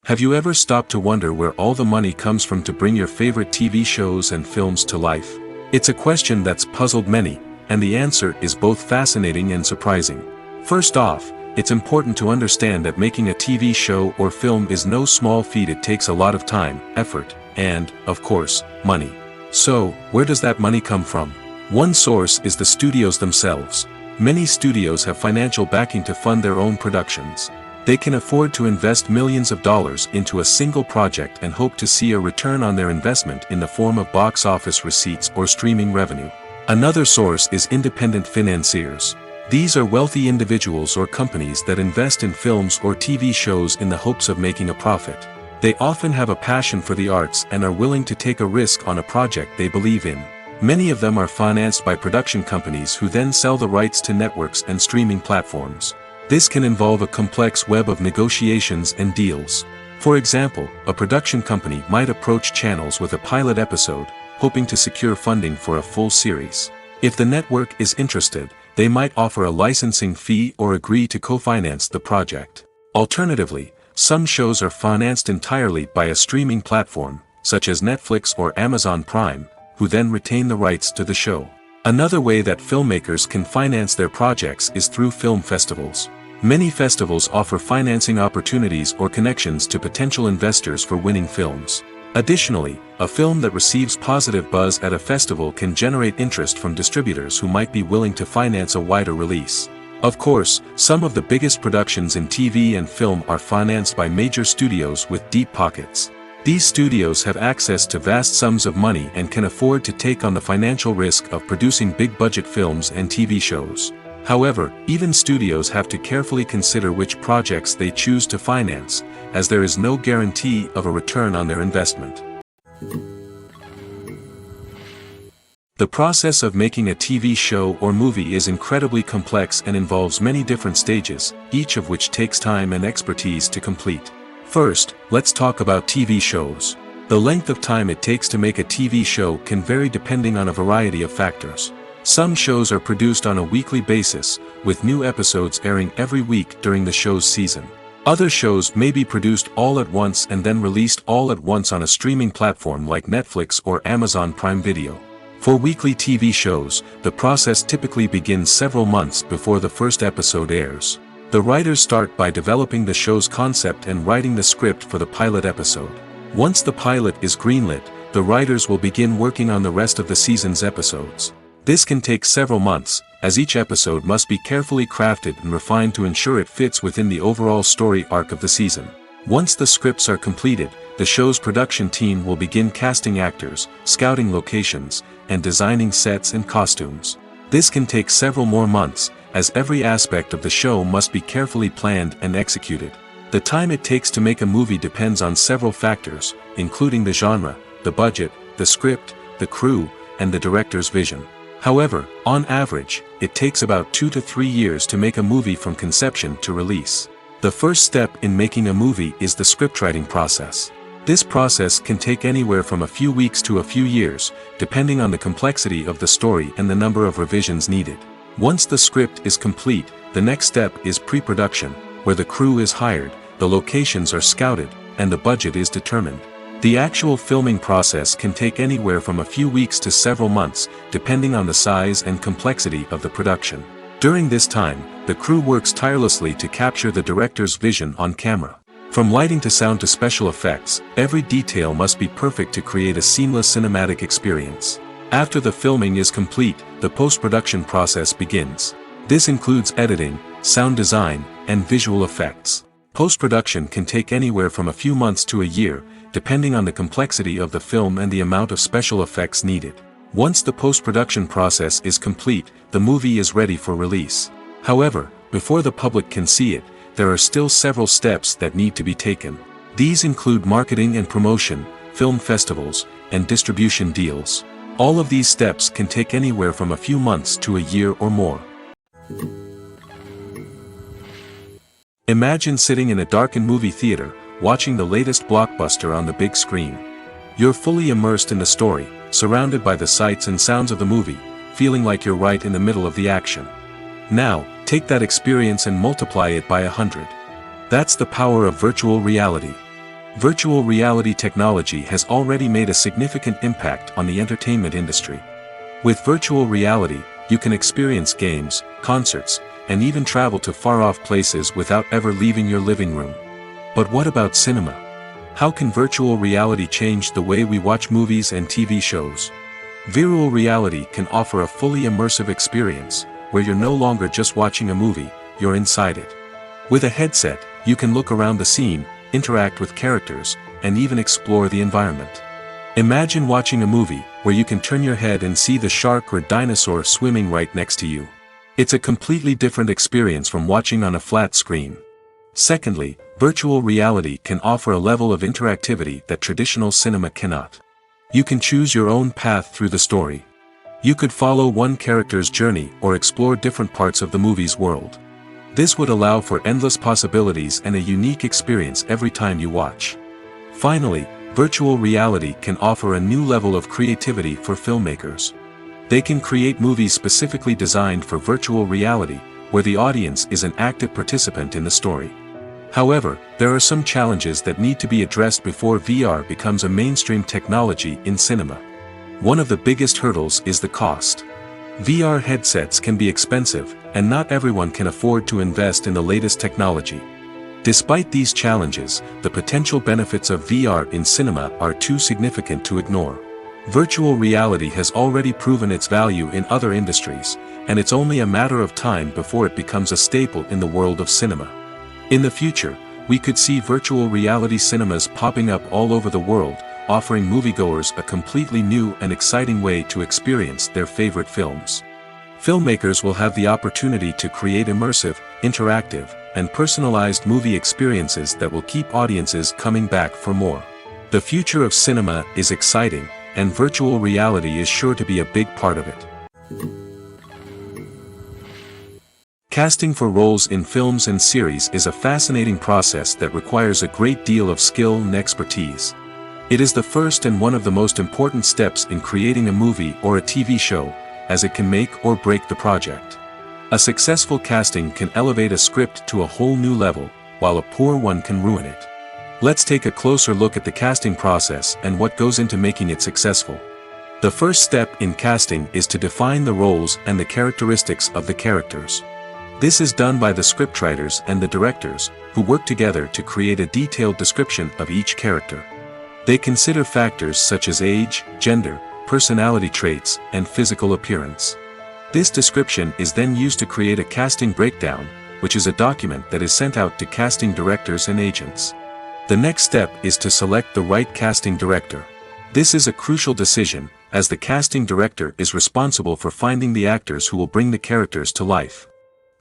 Have you ever stopped to wonder where all the money comes from to bring your favorite TV shows and films to life? It's a question that's puzzled many, and the answer is both fascinating and surprising. First off, it's important to understand that making a TV show or film is no small feat. It takes a lot of time, effort, and, of course, money. So, where does that money come from? One source is the studios themselves. Many studios have financial backing to fund their own productions. They can afford to invest millions of dollars into a single project and hope to see a return on their investment in the form of box office receipts or streaming revenue. Another source is independent financiers. These are wealthy individuals or companies that invest in films or TV shows in the hopes of making a profit. They often have a passion for the arts and are willing to take a risk on a project they believe in. Many of them are financed by production companies who then sell the rights to networks and streaming platforms. This can involve a complex web of negotiations and deals. For example, a production company might approach channels with a pilot episode, hoping to secure funding for a full series. If the network is interested, they might offer a licensing fee or agree to co-finance the project. Alternatively, some shows are financed entirely by a streaming platform, such as Netflix or Amazon Prime, who then retain the rights to the show. Another way that filmmakers can finance their projects is through film festivals. Many festivals offer financing opportunities or connections to potential investors for winning films. Additionally, a film that receives positive buzz at a festival can generate interest from distributors who might be willing to finance a wider release. Of course, some of the biggest productions in TV and film are financed by major studios with deep pockets. These studios have access to vast sums of money and can afford to take on the financial risk of producing big-budget films and TV shows. However, even studios have to carefully consider which projects they choose to finance, as there is no guarantee of a return on their investment. The process of making a TV show or movie is incredibly complex and involves many different stages, each of which takes time and expertise to complete. First, let's talk about TV shows. The length of time it takes to make a TV show can vary depending on a variety of factors. Some shows are produced on a weekly basis, with new episodes airing every week during the show's season. Other shows may be produced all at once and then released all at once on a streaming platform like Netflix or Amazon Prime Video. For weekly TV shows, the process typically begins several months before the first episode airs. The writers start by developing the show's concept and writing the script for the pilot episode. Once the pilot is greenlit, the writers will begin working on the rest of the season's episodes. This can take several months, as each episode must be carefully crafted and refined to ensure it fits within the overall story arc of the season. Once the scripts are completed, the show's production team will begin casting actors, scouting locations, and designing sets and costumes. This can take several more months, as every aspect of the show must be carefully planned and executed. The time it takes to make a movie depends on several factors, including the genre, the budget, the script, the crew, and the director's vision. However, on average, it takes about 2 to 3 years to make a movie from conception to release. The first step in making a movie is the scriptwriting process. This process can take anywhere from a few weeks to a few years, depending on the complexity of the story and the number of revisions needed. Once the script is complete, the next step is pre-production, where the crew is hired, the locations are scouted, and the budget is determined. The actual filming process can take anywhere from a few weeks to several months, depending on the size and complexity of the production. During this time, the crew works tirelessly to capture the director's vision on camera. From lighting to sound to special effects, every detail must be perfect to create a seamless cinematic experience. After the filming is complete, the post-production process begins. This includes editing, sound design, and visual effects. Post-production can take anywhere from a few months to a year, depending on the complexity of the film and the amount of special effects needed. Once the post-production process is complete, the movie is ready for release. However, before the public can see it, there are still several steps that need to be taken. These include marketing and promotion, film festivals, and distribution deals. All of these steps can take anywhere from a few months to a year or more. Imagine sitting in a darkened movie theater, watching the latest blockbuster on the big screen. You're fully immersed in the story, surrounded by the sights and sounds of the movie, feeling like you're right in the middle of the action. Now, take that experience and multiply it by 100. That's the power of virtual reality. Virtual reality technology has already made a significant impact on the entertainment industry. With virtual reality, you can experience games, concerts, and even travel to far-off places without ever leaving your living room. But what about cinema? How can virtual reality change the way we watch movies and TV shows? Virtual reality can offer a fully immersive experience, where you're no longer just watching a movie, you're inside it. With a headset, you can look around the scene, interact with characters, and even explore the environment. Imagine watching a movie where you can turn your head and see the shark or dinosaur swimming right next to you. It's a completely different experience from watching on a flat screen. Secondly, virtual reality can offer a level of interactivity that traditional cinema cannot. You can choose your own path through the story. You could follow one character's journey or explore different parts of the movie's world. This would allow for endless possibilities and a unique experience every time you watch. Finally, virtual reality can offer a new level of creativity for filmmakers. They can create movies specifically designed for virtual reality, where the audience is an active participant in the story. However, there are some challenges that need to be addressed before VR becomes a mainstream technology in cinema. One of the biggest hurdles is the cost. VR headsets can be expensive, and not everyone can afford to invest in the latest technology. Despite these challenges, the potential benefits of VR in cinema are too significant to ignore. Virtual reality has already proven its value in other industries, and it's only a matter of time before it becomes a staple in the world of cinema. In the future, we could see virtual reality cinemas popping up all over the world, offering moviegoers a completely new and exciting way to experience their favorite films. Filmmakers will have the opportunity to create immersive, interactive, and personalized movie experiences that will keep audiences coming back for more. The future of cinema is exciting, and virtual reality is sure to be a big part of it. Casting for roles in films and series is a fascinating process that requires a great deal of skill and expertise. It is the first and one of the most important steps in creating a movie or a TV show, as it can make or break the project. A successful casting can elevate a script to a whole new level, while a poor one can ruin it. Let's take a closer look at the casting process and what goes into making it successful. The first step in casting is to define the roles and the characteristics of the characters. This is done by the scriptwriters and the directors, who work together to create a detailed description of each character. They consider factors such as age, gender, personality traits, and physical appearance. This description is then used to create a casting breakdown, which is a document that is sent out to casting directors and agents. The next step is to select the right casting director. This is a crucial decision, as the casting director is responsible for finding the actors who will bring the characters to life.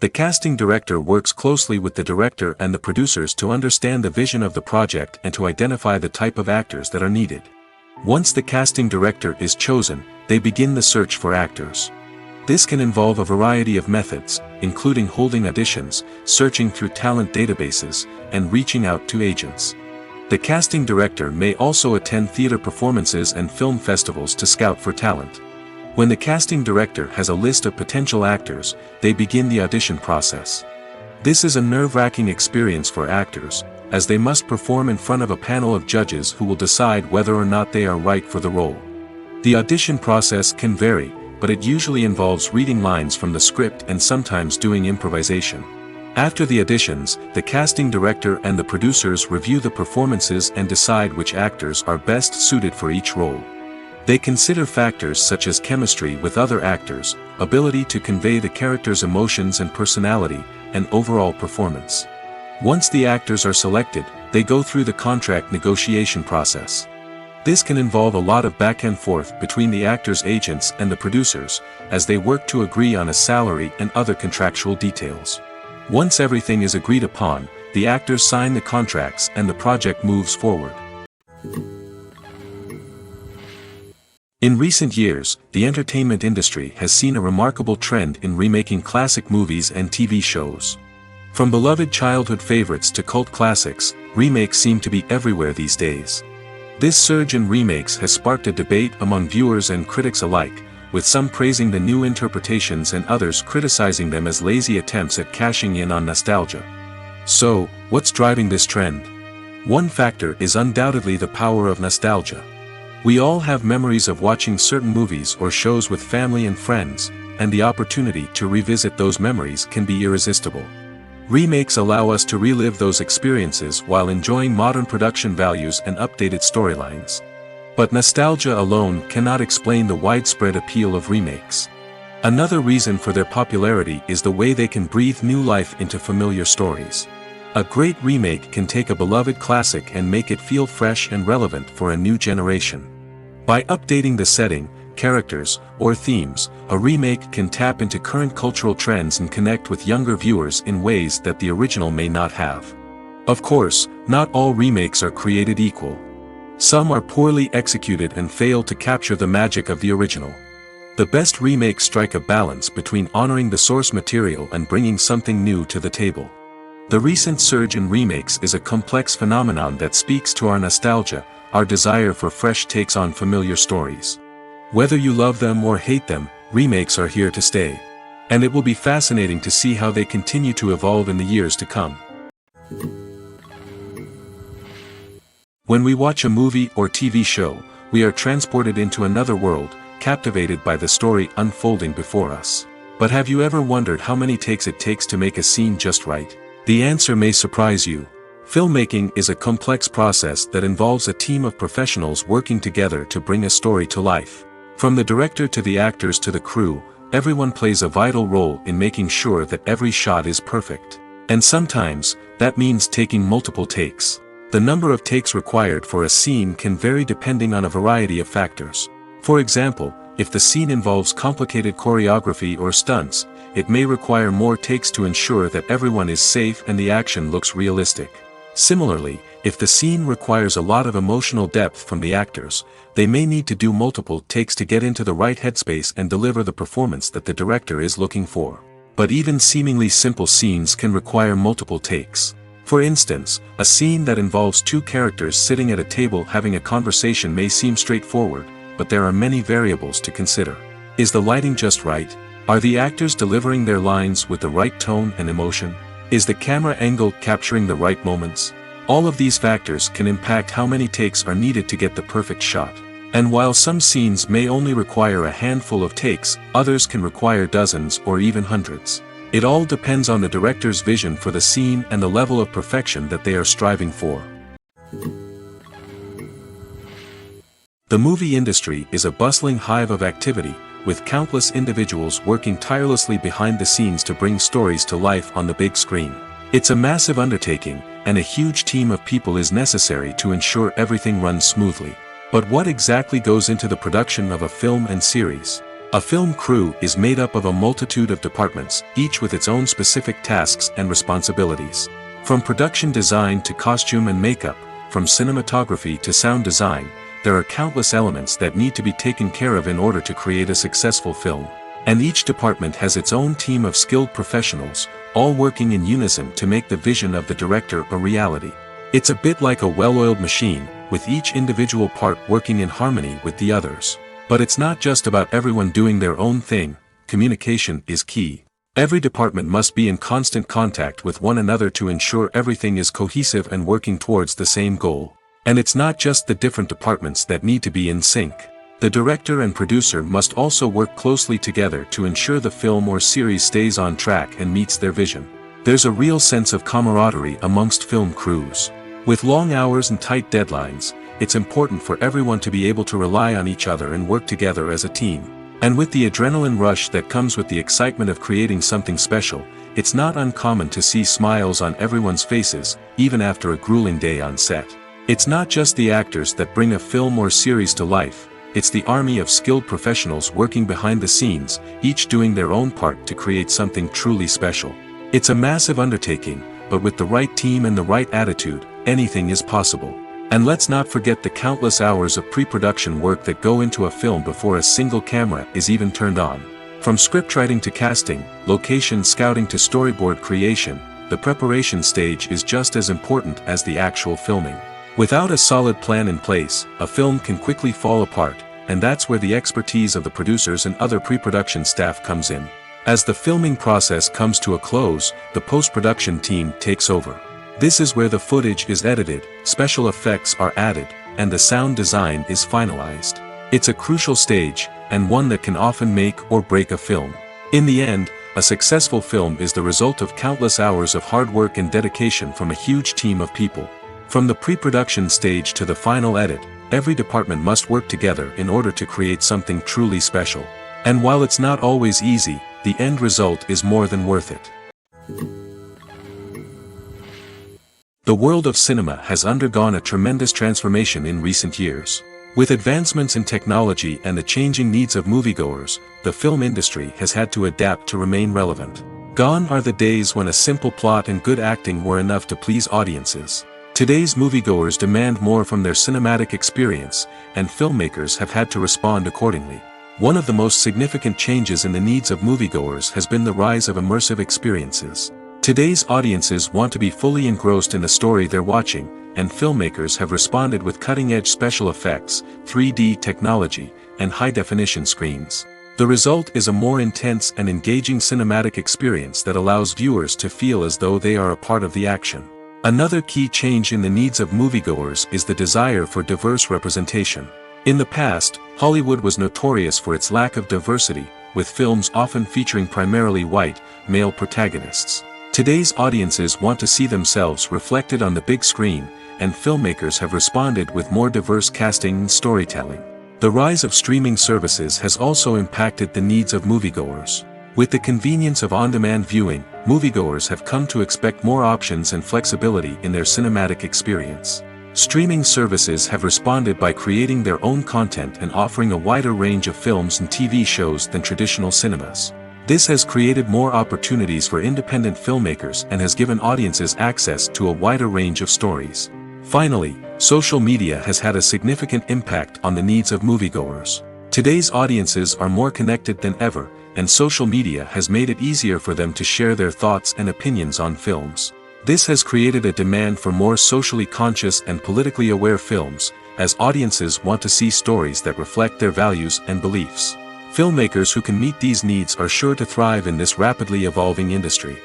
The casting director works closely with the director and the producers to understand the vision of the project and to identify the type of actors that are needed. Once the casting director is chosen, they begin the search for actors. This can involve a variety of methods, including holding auditions, searching through talent databases, and reaching out to agents. The casting director may also attend theater performances and film festivals to scout for talent. When the casting director has a list of potential actors, they begin the audition process. This is a nerve-wracking experience for actors, as they must perform in front of a panel of judges who will decide whether or not they are right for the role. The audition process can vary, but it usually involves reading lines from the script and sometimes doing improvisation. After the auditions, the casting director and the producers review the performances and decide which actors are best suited for each role. They consider factors such as chemistry with other actors, ability to convey the character's emotions and personality, and overall performance. Once the actors are selected, they go through the contract negotiation process. This can involve a lot of back and forth between the actors' agents and the producers, as they work to agree on a salary and other contractual details. Once everything is agreed upon, the actors sign the contracts and the project moves forward. In recent years, the entertainment industry has seen a remarkable trend in remaking classic movies and TV shows. From beloved childhood favorites to cult classics, remakes seem to be everywhere these days. This surge in remakes has sparked a debate among viewers and critics alike, with some praising the new interpretations and others criticizing them as lazy attempts at cashing in on nostalgia. So, what's driving this trend? One factor is undoubtedly the power of nostalgia. We all have memories of watching certain movies or shows with family and friends, and the opportunity to revisit those memories can be irresistible. Remakes allow us to relive those experiences while enjoying modern production values and updated storylines. But nostalgia alone cannot explain the widespread appeal of remakes. Another reason for their popularity is the way they can breathe new life into familiar stories. A great remake can take a beloved classic and make it feel fresh and relevant for a new generation. By updating the setting, characters, or themes, a remake can tap into current cultural trends and connect with younger viewers in ways that the original may not have. Of course, not all remakes are created equal. Some are poorly executed and fail to capture the magic of the original. The best remakes strike a balance between honoring the source material and bringing something new to the table. The recent surge in remakes is a complex phenomenon that speaks to our nostalgia, our desire for fresh takes on familiar stories. Whether you love them or hate them, remakes are here to stay. And it will be fascinating to see how they continue to evolve in the years to come. When we watch a movie or TV show, we are transported into another world, captivated by the story unfolding before us. But have you ever wondered how many takes it takes to make a scene just right? The answer may surprise you. Filmmaking is a complex process that involves a team of professionals working together to bring a story to life. From the director to the actors to the crew, everyone plays a vital role in making sure that every shot is perfect. And sometimes, that means taking multiple takes. The number of takes required for a scene can vary depending on a variety of factors. For example, if the scene involves complicated choreography or stunts, it may require more takes to ensure that everyone is safe and the action looks realistic. Similarly, if the scene requires a lot of emotional depth from the actors, they may need to do multiple takes to get into the right headspace and deliver the performance that the director is looking for. But even seemingly simple scenes can require multiple takes. For instance, a scene that involves two characters sitting at a table having a conversation may seem straightforward, but there are many variables to consider. Is the lighting just right? Are the actors delivering their lines with the right tone and emotion? Is the camera angle capturing the right moments? All of these factors can impact how many takes are needed to get the perfect shot. And while some scenes may only require a handful of takes, others can require dozens or even hundreds. It all depends on the director's vision for the scene and the level of perfection that they are striving for. The movie industry is a bustling hive of activity, with countless individuals working tirelessly behind the scenes to bring stories to life on the big screen. It's a massive undertaking, and a huge team of people is necessary to ensure everything runs smoothly. But what exactly goes into the production of a film and series? A film crew is made up of a multitude of departments, each with its own specific tasks and responsibilities. From production design to costume and makeup, from cinematography to sound design, there are countless elements that need to be taken care of in order to create a successful film. And each department has its own team of skilled professionals, all working in unison to make the vision of the director a reality. It's a bit like a well-oiled machine, with each individual part working in harmony with the others. But it's not just about everyone doing their own thing. Communication is key. Every department must be in constant contact with one another to ensure everything is cohesive and working towards the same goal. And it's not just the different departments that need to be in sync. The director and producer must also work closely together to ensure the film or series stays on track and meets their vision. There's a real sense of camaraderie amongst film crews. With long hours and tight deadlines, it's important for everyone to be able to rely on each other and work together as a team. And with the adrenaline rush that comes with the excitement of creating something special, it's not uncommon to see smiles on everyone's faces, even after a grueling day on set. It's not just the actors that bring a film or series to life, it's the army of skilled professionals working behind the scenes, each doing their own part to create something truly special. It's a massive undertaking, but with the right team and the right attitude, anything is possible. And let's not forget the countless hours of pre-production work that go into a film before a single camera is even turned on. From scriptwriting to casting, location scouting to storyboard creation, the preparation stage is just as important as the actual filming. Without a solid plan in place, a film can quickly fall apart, and that's where the expertise of the producers and other pre-production staff comes in. As the filming process comes to a close, the post-production team takes over. This is where the footage is edited, special effects are added, and the sound design is finalized. It's a crucial stage, and one that can often make or break a film. In the end, a successful film is the result of countless hours of hard work and dedication from a huge team of people. From the pre-production stage to the final edit, every department must work together in order to create something truly special. And while it's not always easy, the end result is more than worth it. The world of cinema has undergone a tremendous transformation in recent years. With advancements in technology and the changing needs of moviegoers, the film industry has had to adapt to remain relevant. Gone are the days when a simple plot and good acting were enough to please audiences. Today's moviegoers demand more from their cinematic experience, and filmmakers have had to respond accordingly. One of the most significant changes in the needs of moviegoers has been the rise of immersive experiences. Today's audiences want to be fully engrossed in the story they're watching, and filmmakers have responded with cutting-edge special effects, 3D technology, and high-definition screens. The result is a more intense and engaging cinematic experience that allows viewers to feel as though they are a part of the action. Another key change in the needs of moviegoers is the desire for diverse representation. In the past, Hollywood was notorious for its lack of diversity, with films often featuring primarily white, male protagonists. Today's audiences want to see themselves reflected on the big screen, and filmmakers have responded with more diverse casting and storytelling. The rise of streaming services has also impacted the needs of moviegoers. With the convenience of on-demand viewing, moviegoers have come to expect more options and flexibility in their cinematic experience. Streaming services have responded by creating their own content and offering a wider range of films and TV shows than traditional cinemas. This has created more opportunities for independent filmmakers and has given audiences access to a wider range of stories. Finally, social media has had a significant impact on the needs of moviegoers. Today's audiences are more connected than ever, and social media has made it easier for them to share their thoughts and opinions on films. This has created a demand for more socially conscious and politically aware films, as audiences want to see stories that reflect their values and beliefs. Filmmakers who can meet these needs are sure to thrive in this rapidly evolving industry.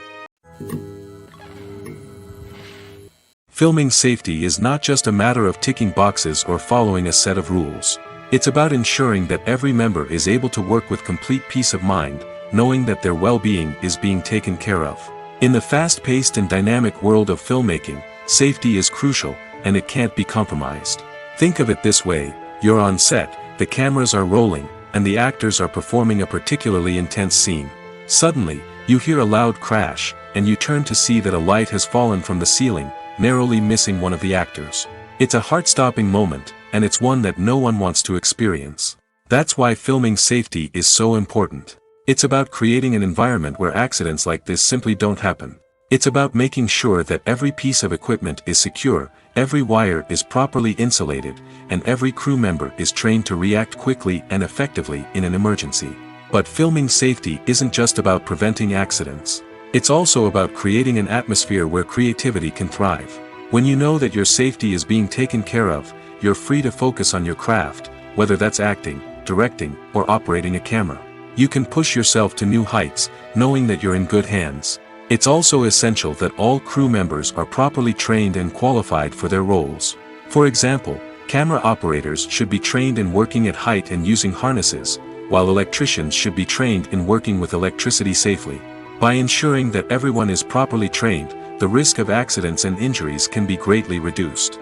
Filming safety is not just a matter of ticking boxes or following a set of rules. It's about ensuring that every member is able to work with complete peace of mind, knowing that their well-being is being taken care of. In the fast-paced and dynamic world of filmmaking, safety is crucial, and it can't be compromised. Think of it this way: you're on set, the cameras are rolling, and the actors are performing a particularly intense scene. Suddenly, you hear a loud crash, and you turn to see that a light has fallen from the ceiling, narrowly missing one of the actors. It's a heart-stopping moment, and it's one that no one wants to experience. That's why filming safety is so important. It's about creating an environment where accidents like this simply don't happen. It's about making sure that every piece of equipment is secure, every wire is properly insulated, and every crew member is trained to react quickly and effectively in an emergency. But filming safety isn't just about preventing accidents. It's also about creating an atmosphere where creativity can thrive. When you know that your safety is being taken care of, you're free to focus on your craft, whether that's acting, directing, or operating a camera. You can push yourself to new heights, knowing that you're in good hands. It's also essential that all crew members are properly trained and qualified for their roles. For example, camera operators should be trained in working at height and using harnesses, while electricians should be trained in working with electricity safely. By ensuring that everyone is properly trained, the risk of accidents and injuries can be greatly reduced.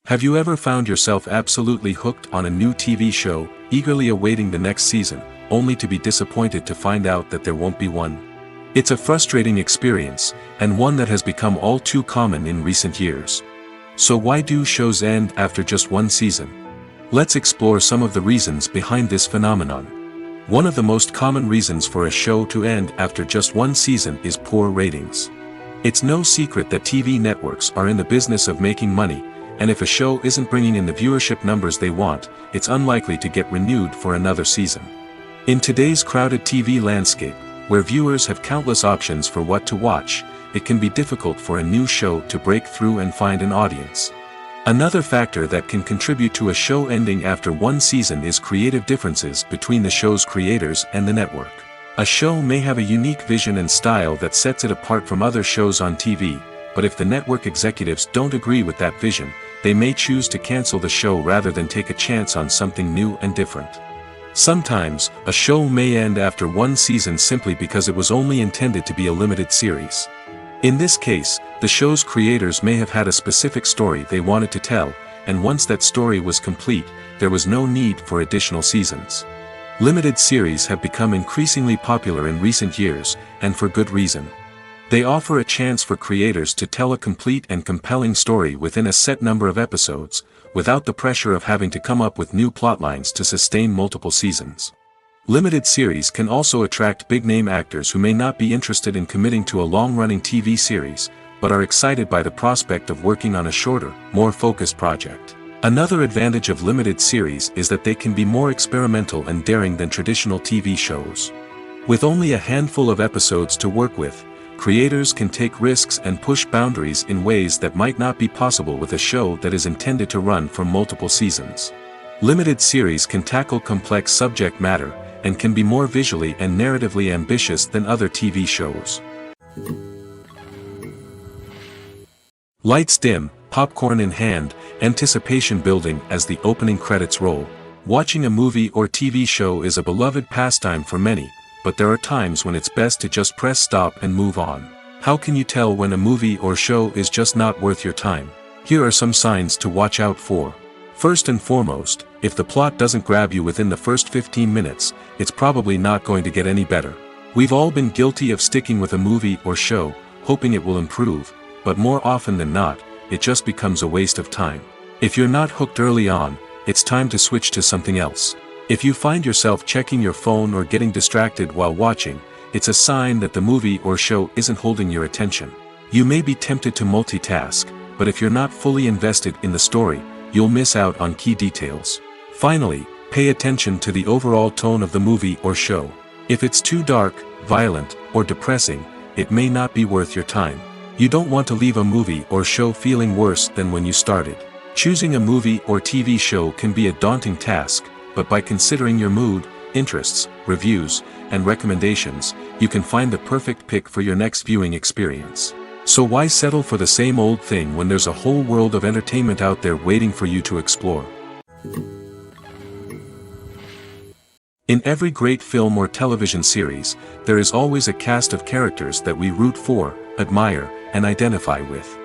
Have you ever found yourself absolutely hooked on a new TV show, eagerly awaiting the next season, only to be disappointed to find out that there won't be one? It's a frustrating experience, and one that has become all too common in recent years. So why do shows end after just one season? Let's explore some of the reasons behind this phenomenon. One of the most common reasons for a show to end after just one season is poor ratings. It's no secret that TV networks are in the business of making money, and if a show isn't bringing in the viewership numbers they want, it's unlikely to get renewed for another season. In today's crowded TV landscape, where viewers have countless options for what to watch, it can be difficult for a new show to break through and find an audience. Another factor that can contribute to a show ending after one season is creative differences between the show's creators and the network. A show may have a unique vision and style that sets it apart from other shows on TV, but if the network executives don't agree with that vision, they may choose to cancel the show rather than take a chance on something new and different. Sometimes, a show may end after one season simply because it was only intended to be a limited series. In this case, the show's creators may have had a specific story they wanted to tell, and once that story was complete, there was no need for additional seasons. Limited series have become increasingly popular in recent years, and for good reason. They offer a chance for creators to tell a complete and compelling story within a set number of episodes, without the pressure of having to come up with new plotlines to sustain multiple seasons. Limited series can also attract big-name actors who may not be interested in committing to a long-running TV series, but are excited by the prospect of working on a shorter, more focused project. Another advantage of limited series is that they can be more experimental and daring than traditional TV shows. With only a handful of episodes to work with, creators can take risks and push boundaries in ways that might not be possible with a show that is intended to run for multiple seasons. Limited series can tackle complex subject matter, and can be more visually and narratively ambitious than other TV shows. Lights dim, popcorn in hand, anticipation building as the opening credits roll. Watching a movie or TV show is a beloved pastime for many, but there are times when it's best to just press stop and move on. How can you tell when a movie or show is just not worth your time? Here are some signs to watch out for. First and foremost, if the plot doesn't grab you within the first 15 minutes, it's probably not going to get any better. We've all been guilty of sticking with a movie or show, hoping it will improve, but more often than not, it just becomes a waste of time. If you're not hooked early on, it's time to switch to something else. If you find yourself checking your phone or getting distracted while watching, it's a sign that the movie or show isn't holding your attention. You may be tempted to multitask, but if you're not fully invested in the story, you'll miss out on key details. Finally, pay attention to the overall tone of the movie or show. If it's too dark, violent, or depressing, it may not be worth your time. You don't want to leave a movie or show feeling worse than when you started. Choosing a movie or TV show can be a daunting task, but by considering your mood, interests, reviews, and recommendations, you can find the perfect pick for your next viewing experience. So why settle for the same old thing when there's a whole world of entertainment out there waiting for you to explore? In every great film or television series, there is always a cast of characters that we root for, admire, and identify with.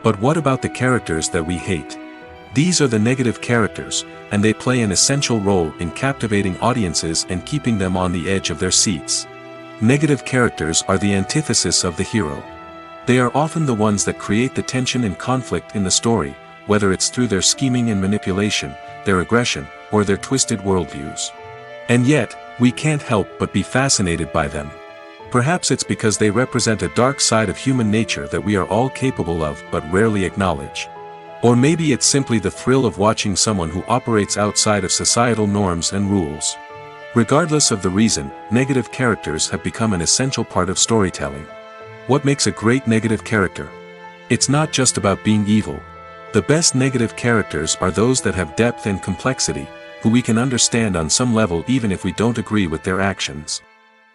But what about the characters that we hate? These are the negative characters, and they play an essential role in captivating audiences and keeping them on the edge of their seats. Negative characters are the antithesis of the hero. They are often the ones that create the tension and conflict in the story, whether it's through their scheming and manipulation, their aggression, or their twisted worldviews. And yet, we can't help but be fascinated by them. Perhaps it's because they represent a dark side of human nature that we are all capable of but rarely acknowledge. Or maybe it's simply the thrill of watching someone who operates outside of societal norms and rules. Regardless of the reason, negative characters have become an essential part of storytelling. What makes a great negative character? It's not just about being evil. The best negative characters are those that have depth and complexity, who we can understand on some level even if we don't agree with their actions.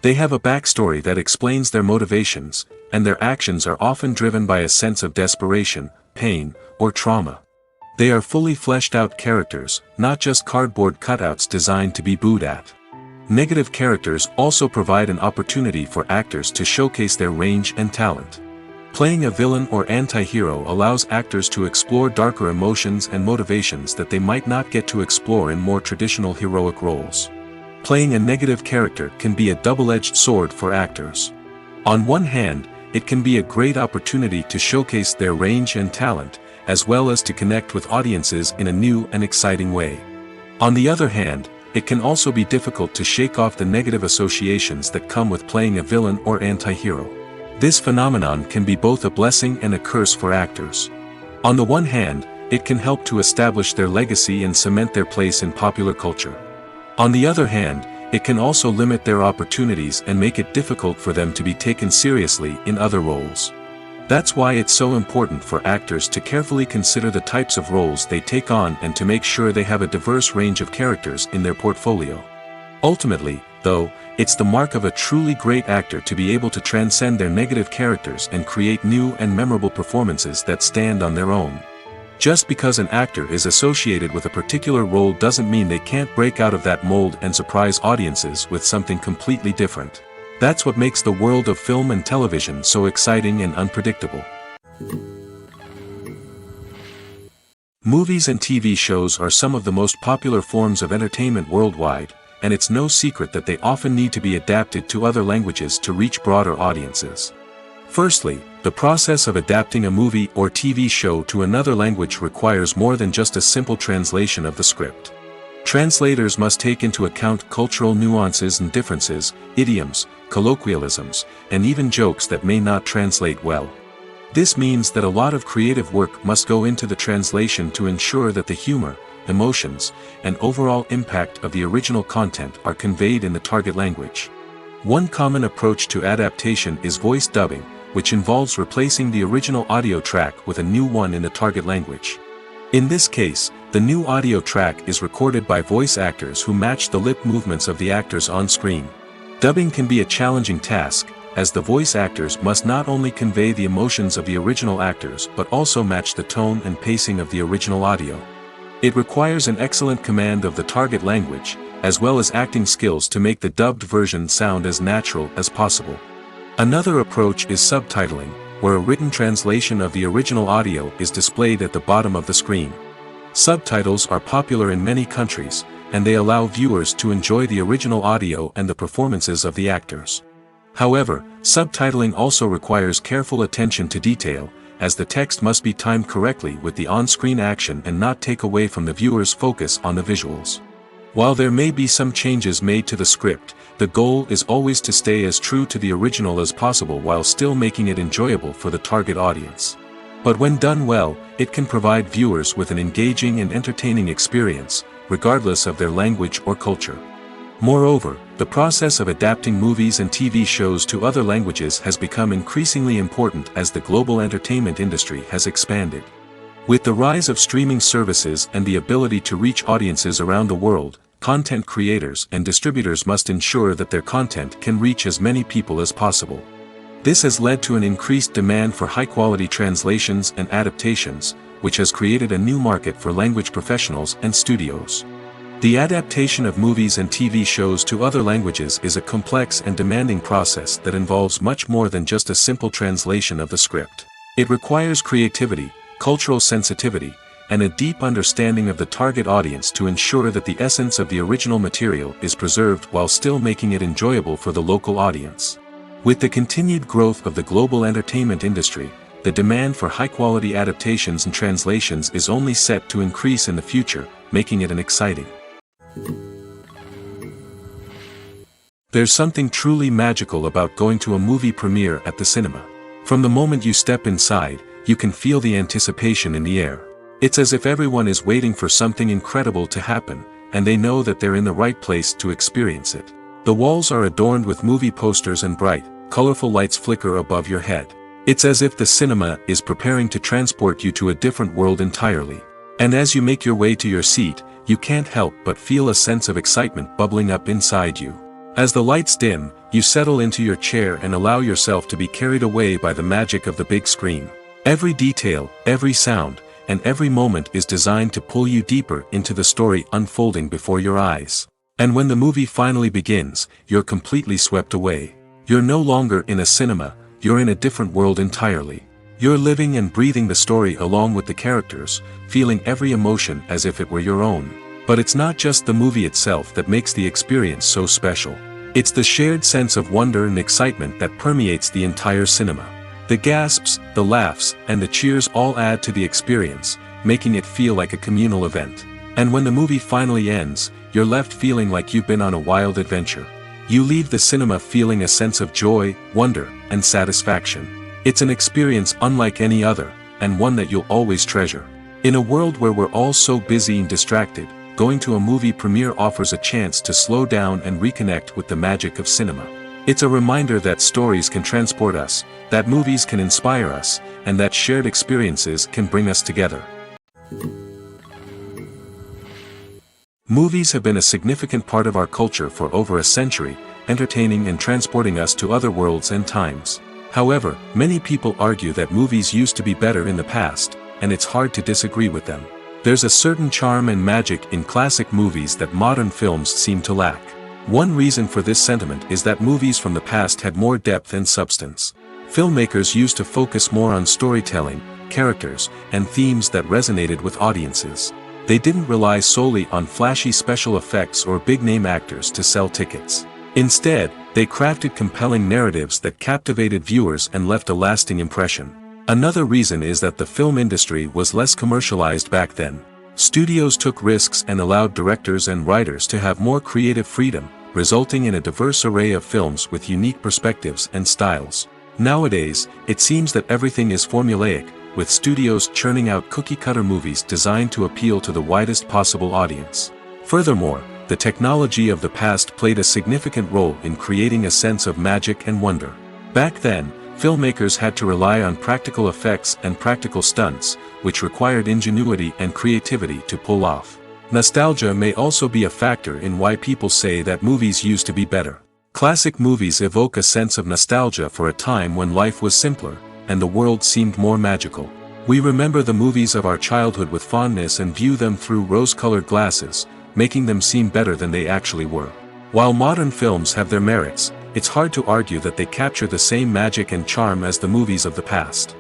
They have a backstory that explains their motivations, and their actions are often driven by a sense of desperation, pain, or trauma. They are fully fleshed out characters, not just cardboard cutouts designed to be booed at. Negative characters also provide an opportunity for actors to showcase their range and talent. Playing a villain or anti-hero allows actors to explore darker emotions and motivations that they might not get to explore in more traditional heroic roles. Playing a negative character can be a double-edged sword for actors. On one hand, it can be a great opportunity to showcase their range and talent, as well as to connect with audiences in a new and exciting way. On the other hand, it can also be difficult to shake off the negative associations that come with playing a villain or anti-hero. This phenomenon can be both a blessing and a curse for actors. On the one hand, it can help to establish their legacy and cement their place in popular culture. On the other hand, it can also limit their opportunities and make it difficult for them to be taken seriously in other roles. That's why it's so important for actors to carefully consider the types of roles they take on and to make sure they have a diverse range of characters in their portfolio. Ultimately, though, it's the mark of a truly great actor to be able to transcend their negative characters and create new and memorable performances that stand on their own. Just because an actor is associated with a particular role doesn't mean they can't break out of that mold and surprise audiences with something completely different. That's what makes the world of film and television so exciting and unpredictable. Movies and TV shows are some of the most popular forms of entertainment worldwide, and it's no secret that they often need to be adapted to other languages to reach broader audiences. Firstly, the process of adapting a movie or TV show to another language requires more than just a simple translation of the script. Translators must take into account cultural nuances and differences, idioms, colloquialisms, and even jokes that may not translate well. This means that a lot of creative work must go into the translation to ensure that the humor, emotions, and overall impact of the original content are conveyed in the target language. One common approach to adaptation is voice dubbing, which involves replacing the original audio track with a new one in the target language. In this case, the new audio track is recorded by voice actors who match the lip movements of the actors on screen. Dubbing can be a challenging task, as the voice actors must not only convey the emotions of the original actors but also match the tone and pacing of the original audio. It requires an excellent command of the target language, as well as acting skills to make the dubbed version sound as natural as possible. Another approach is subtitling, where a written translation of the original audio is displayed at the bottom of the screen. Subtitles are popular in many countries, and they allow viewers to enjoy the original audio and the performances of the actors. However, subtitling also requires careful attention to detail, as the text must be timed correctly with the on-screen action and not take away from the viewer's focus on the visuals. While there may be some changes made to the script, the goal is always to stay as true to the original as possible while still making it enjoyable for the target audience. But when done well, it can provide viewers with an engaging and entertaining experience, regardless of their language or culture. Moreover, the process of adapting movies and TV shows to other languages has become increasingly important as the global entertainment industry has expanded. With the rise of streaming services and the ability to reach audiences around the world, content creators and distributors must ensure that their content can reach as many people as possible. This has led to an increased demand for high-quality translations and adaptations, which has created a new market for language professionals and studios. The adaptation of movies and TV shows to other languages is a complex and demanding process that involves much more than just a simple translation of the script. It requires creativity, cultural sensitivity, and a deep understanding of the target audience to ensure that the essence of the original material is preserved while still making it enjoyable for the local audience. With the continued growth of the global entertainment industry, the demand for high-quality adaptations and translations is only set to increase in the future, making it an exciting. There's something truly magical about going to a movie premiere at the cinema. From the moment you step inside, you can feel the anticipation in the air. It's as if everyone is waiting for something incredible to happen, and they know that they're in the right place to experience it. The walls are adorned with movie posters and bright, colorful lights flicker above your head. It's as if the cinema is preparing to transport you to a different world entirely. And as you make your way to your seat, you can't help but feel a sense of excitement bubbling up inside you. As the lights dim, you settle into your chair and allow yourself to be carried away by the magic of the big screen. Every detail, every sound, and every moment is designed to pull you deeper into the story unfolding before your eyes. And when the movie finally begins, you're completely swept away. You're no longer in a cinema, you're in a different world entirely. You're living and breathing the story along with the characters, feeling every emotion as if it were your own. But it's not just the movie itself that makes the experience so special. It's the shared sense of wonder and excitement that permeates the entire cinema. The gasps, the laughs, and the cheers all add to the experience, making it feel like a communal event. And when the movie finally ends, you're left feeling like you've been on a wild adventure. You leave the cinema feeling a sense of joy, wonder, and satisfaction. It's an experience unlike any other, and one that you'll always treasure. In a world where we're all so busy and distracted, going to a movie premiere offers a chance to slow down and reconnect with the magic of cinema. It's a reminder that stories can transport us, that movies can inspire us, and that shared experiences can bring us together. Movies have been a significant part of our culture for over a century, entertaining and transporting us to other worlds and times. However, many people argue that movies used to be better in the past, and it's hard to disagree with them. There's a certain charm and magic in classic movies that modern films seem to lack. One reason for this sentiment is that movies from the past had more depth and substance. Filmmakers used to focus more on storytelling, characters, and themes that resonated with audiences. They didn't rely solely on flashy special effects or big-name actors to sell tickets. Instead, they crafted compelling narratives that captivated viewers and left a lasting impression. Another reason is that the film industry was less commercialized back then. Studios took risks and allowed directors and writers to have more creative freedom, resulting in a diverse array of films with unique perspectives and styles. Nowadays, it seems that everything is formulaic, with studios churning out cookie-cutter movies designed to appeal to the widest possible audience. Furthermore, the technology of the past played a significant role in creating a sense of magic and wonder. Back then, filmmakers had to rely on practical effects and practical stunts, which required ingenuity and creativity to pull off. Nostalgia may also be a factor in why people say that movies used to be better. Classic movies evoke a sense of nostalgia for a time when life was simpler, and the world seemed more magical. We remember the movies of our childhood with fondness and view them through rose-colored glasses, making them seem better than they actually were. While modern films have their merits, it's hard to argue that they capture the same magic and charm as the movies of the past.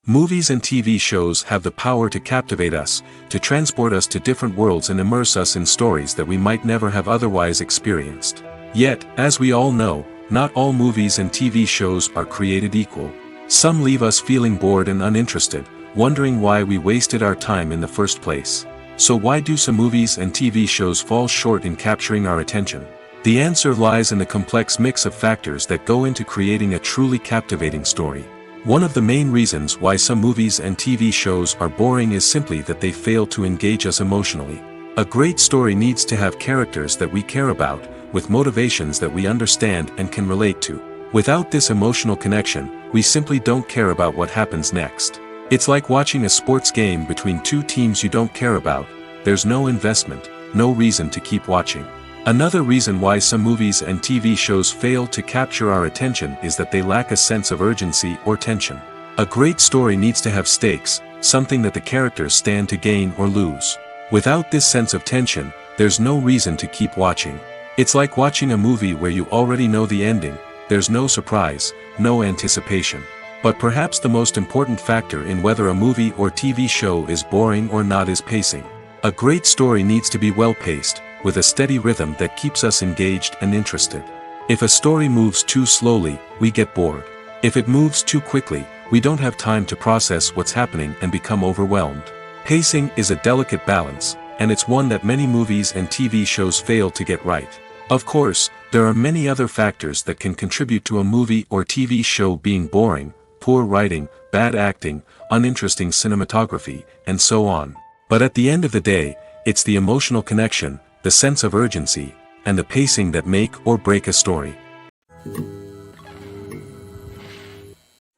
Movies and TV shows have the power to captivate us, to transport us to different worlds and immerse us in stories that we might never have otherwise experienced. Yet, as we all know, not all movies and TV shows are created equal. Some leave us feeling bored and uninterested, wondering why we wasted our time in the first place. So why do some movies and TV shows fall short in capturing our attention? The answer lies in the complex mix of factors that go into creating a truly captivating story. One of the main reasons why some movies and TV shows are boring is simply that they fail to engage us emotionally. A great story needs to have characters that we care about, with motivations that we understand and can relate to. Without this emotional connection, we simply don't care about what happens next. It's like watching a sports game between two teams you don't care about. There's no investment, no reason to keep watching. Another reason why some movies and TV shows fail to capture our attention is that they lack a sense of urgency or tension. A great story needs to have stakes, something that the characters stand to gain or lose. Without this sense of tension, there's no reason to keep watching. It's like watching a movie where you already know the ending. There's no surprise, no anticipation. But perhaps the most important factor in whether a movie or TV show is boring or not is pacing. A great story needs to be well-paced, with a steady rhythm that keeps us engaged and interested. If a story moves too slowly, we get bored. If it moves too quickly, we don't have time to process what's happening and become overwhelmed. Pacing is a delicate balance, and it's one that many movies and TV shows fail to get right. Of course, there are many other factors that can contribute to a movie or TV show being boring: poor writing, bad acting, uninteresting cinematography, and so on. But at the end of the day, it's the emotional connection, the sense of urgency, and the pacing that make or break a story.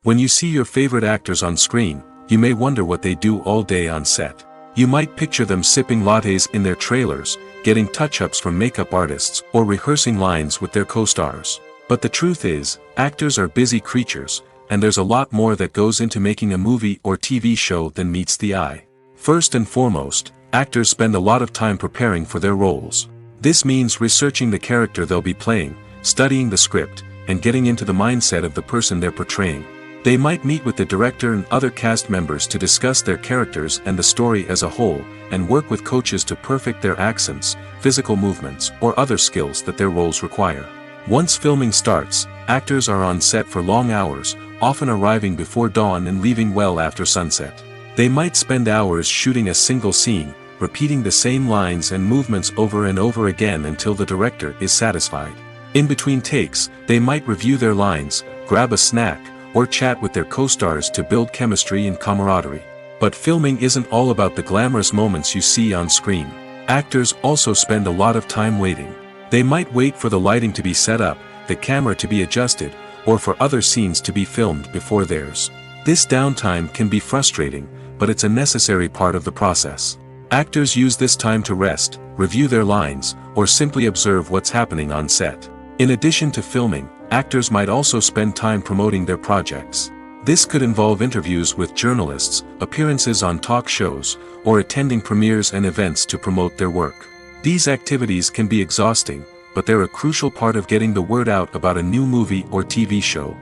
When you see your favorite actors on screen, you may wonder what they do all day on set. You might picture them sipping lattes in their trailers, getting touch-ups from makeup artists, or rehearsing lines with their co-stars. But the truth is, actors are busy creatures, and there's a lot more that goes into making a movie or TV show than meets the eye. First and foremost, actors spend a lot of time preparing for their roles. This means researching the character they'll be playing, studying the script, and getting into the mindset of the person they're portraying. They might meet with the director and other cast members to discuss their characters and the story as a whole, and work with coaches to perfect their accents, physical movements, or other skills that their roles require. Once filming starts, actors are on set for long hours, often arriving before dawn and leaving well after sunset. They might spend hours shooting a single scene, repeating the same lines and movements over and over again until the director is satisfied. In between takes, they might review their lines, grab a snack, or chat with their co-stars to build chemistry and camaraderie. But filming isn't all about the glamorous moments you see on screen. Actors also spend a lot of time waiting. They might wait for the lighting to be set up, the camera to be adjusted, or for other scenes to be filmed before theirs. This downtime can be frustrating, but it's a necessary part of the process. Actors use this time to rest, review their lines, or simply observe what's happening on set. In addition to filming, actors might also spend time promoting their projects. This could involve interviews with journalists, appearances on talk shows, or attending premieres and events to promote their work. These activities can be exhausting, but they're a crucial part of getting the word out about a new movie or TV show.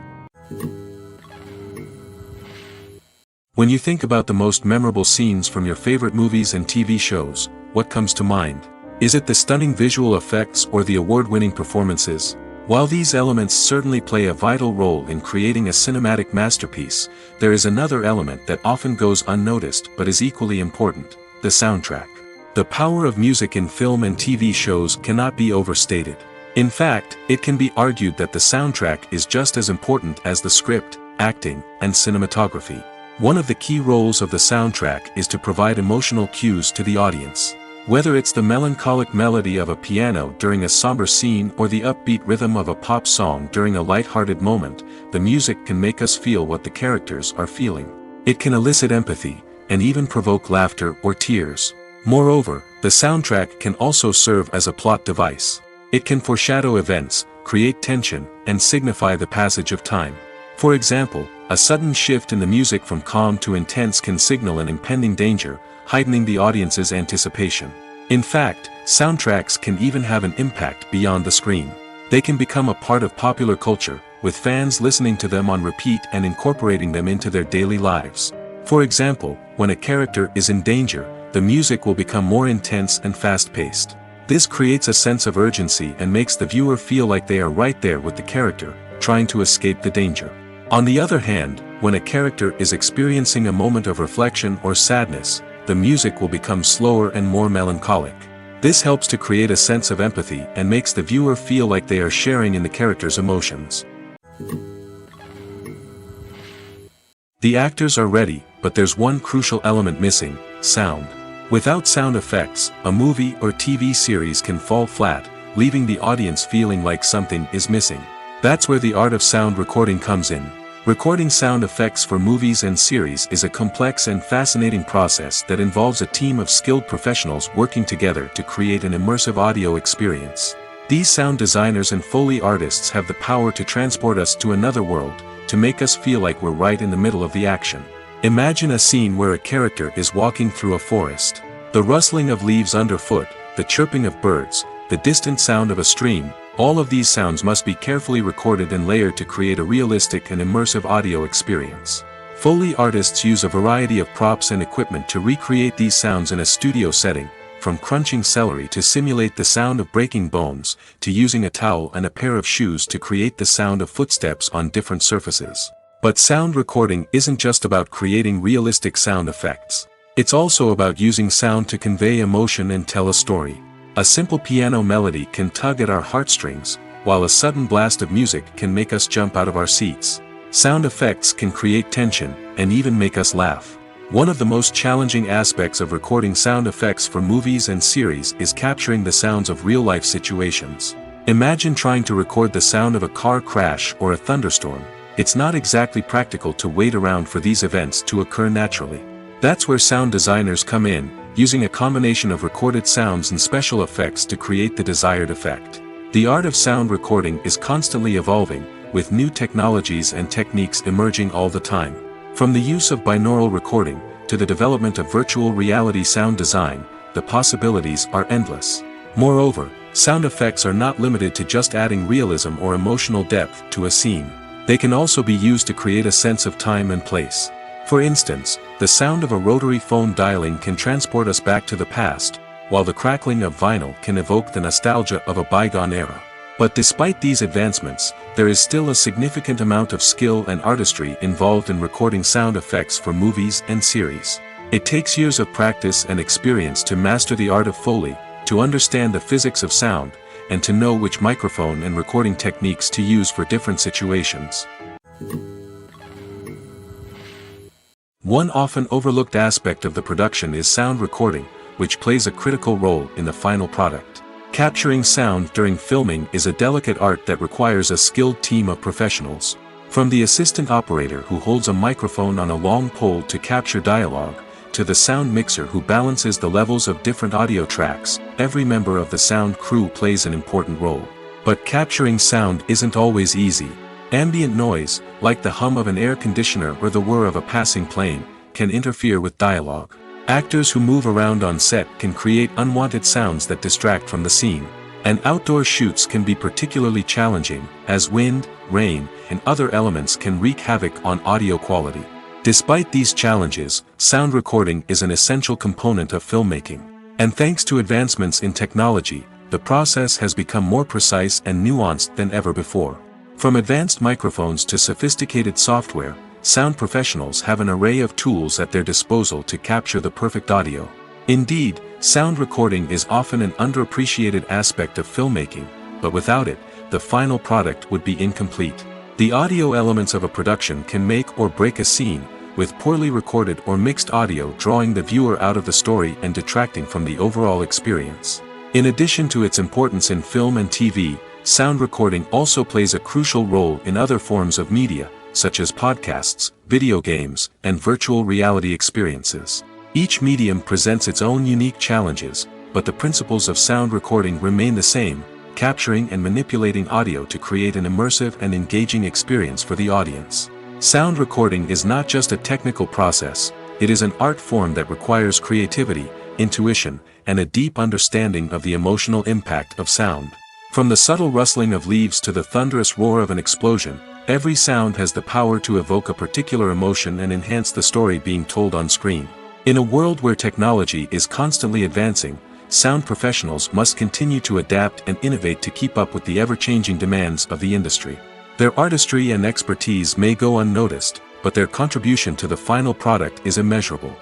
When you think about the most memorable scenes from your favorite movies and TV shows, what comes to mind? Is it the stunning visual effects or the award-winning performances? While these elements certainly play a vital role in creating a cinematic masterpiece, there is another element that often goes unnoticed but is equally important: the soundtrack. The power of music in film and TV shows cannot be overstated. In fact, it can be argued that the soundtrack is just as important as the script, acting, and cinematography. One of the key roles of the soundtrack is to provide emotional cues to the audience. Whether it's the melancholic melody of a piano during a somber scene or the upbeat rhythm of a pop song during a light-hearted moment, the music can make us feel what the characters are feeling. It can elicit empathy, and even provoke laughter or tears. Moreover, the soundtrack can also serve as a plot device. It can foreshadow events, create tension, and signify the passage of time. For example, a sudden shift in the music from calm to intense can signal an impending danger, heightening the audience's anticipation. In fact, soundtracks can even have an impact beyond the screen. They can become a part of popular culture, with fans listening to them on repeat and incorporating them into their daily lives. For example, when a character is in danger, the music will become more intense and fast-paced. This creates a sense of urgency and makes the viewer feel like they are right there with the character, trying to escape the danger. On the other hand, when a character is experiencing a moment of reflection or sadness, the music will become slower and more melancholic. This helps to create a sense of empathy and makes the viewer feel like they are sharing in the character's emotions. The actors are ready, but there's one crucial element missing: sound. Without sound effects, a movie or TV series can fall flat, leaving the audience feeling like something is missing. That's where the art of sound recording comes in. Recording sound effects for movies and series is a complex and fascinating process that involves a team of skilled professionals working together to create an immersive audio experience. These sound designers and Foley artists have the power to transport us to another world, to make us feel like we're right in the middle of the action. Imagine a scene where a character is walking through a forest. The rustling of leaves underfoot, the chirping of birds, the distant sound of a stream, all of these sounds must be carefully recorded and layered to create a realistic and immersive audio experience. Foley artists use a variety of props and equipment to recreate these sounds in a studio setting, from crunching celery to simulate the sound of breaking bones, to using a towel and a pair of shoes to create the sound of footsteps on different surfaces. But sound recording isn't just about creating realistic sound effects. It's also about using sound to convey emotion and tell a story. A simple piano melody can tug at our heartstrings, while a sudden blast of music can make us jump out of our seats. Sound effects can create tension, and even make us laugh. One of the most challenging aspects of recording sound effects for movies and series is capturing the sounds of real-life situations. Imagine trying to record the sound of a car crash or a thunderstorm. It's not exactly practical to wait around for these events to occur naturally. That's where sound designers come in, using a combination of recorded sounds and special effects to create the desired effect. The art of sound recording is constantly evolving, with new technologies and techniques emerging all the time. From the use of binaural recording, to the development of virtual reality sound design, the possibilities are endless. Moreover, sound effects are not limited to just adding realism or emotional depth to a scene. They can also be used to create a sense of time and place. For instance, the sound of a rotary phone dialing can transport us back to the past, while the crackling of vinyl can evoke the nostalgia of a bygone era. But despite these advancements, there is still a significant amount of skill and artistry involved in recording sound effects for movies and series. It takes years of practice and experience to master the art of Foley, to understand the physics of sound, and to know which microphone and recording techniques to use for different situations. One often overlooked aspect of the production is sound recording, which plays a critical role in the final product. Capturing sound during filming is a delicate art that requires a skilled team of professionals. From the assistant operator who holds a microphone on a long pole to capture dialogue, to the sound mixer who balances the levels of different audio tracks, every member of the sound crew plays an important role. But capturing sound isn't always easy. Ambient noise, like the hum of an air conditioner or the whir of a passing plane, can interfere with dialogue. Actors who move around on set can create unwanted sounds that distract from the scene. And outdoor shoots can be particularly challenging, as wind, rain, and other elements can wreak havoc on audio quality. Despite these challenges, sound recording is an essential component of filmmaking. And thanks to advancements in technology, the process has become more precise and nuanced than ever before. From advanced microphones to sophisticated software, sound professionals have an array of tools at their disposal to capture the perfect audio. Indeed, sound recording is often an underappreciated aspect of filmmaking, but without it, the final product would be incomplete. The audio elements of a production can make or break a scene, with poorly recorded or mixed audio drawing the viewer out of the story and detracting from the overall experience. In addition to its importance in film and TV, sound recording also plays a crucial role in other forms of media, such as podcasts, video games, and virtual reality experiences. Each medium presents its own unique challenges, but the principles of sound recording remain the same, capturing and manipulating audio to create an immersive and engaging experience for the audience. Sound recording is not just a technical process, it is an art form that requires creativity, intuition, and a deep understanding of the emotional impact of sound. From the subtle rustling of leaves to the thunderous roar of an explosion, every sound has the power to evoke a particular emotion and enhance the story being told on screen. In a world where technology is constantly advancing, sound professionals must continue to adapt and innovate to keep up with the ever-changing demands of the industry. Their artistry and expertise may go unnoticed, but their contribution to the final product is immeasurable.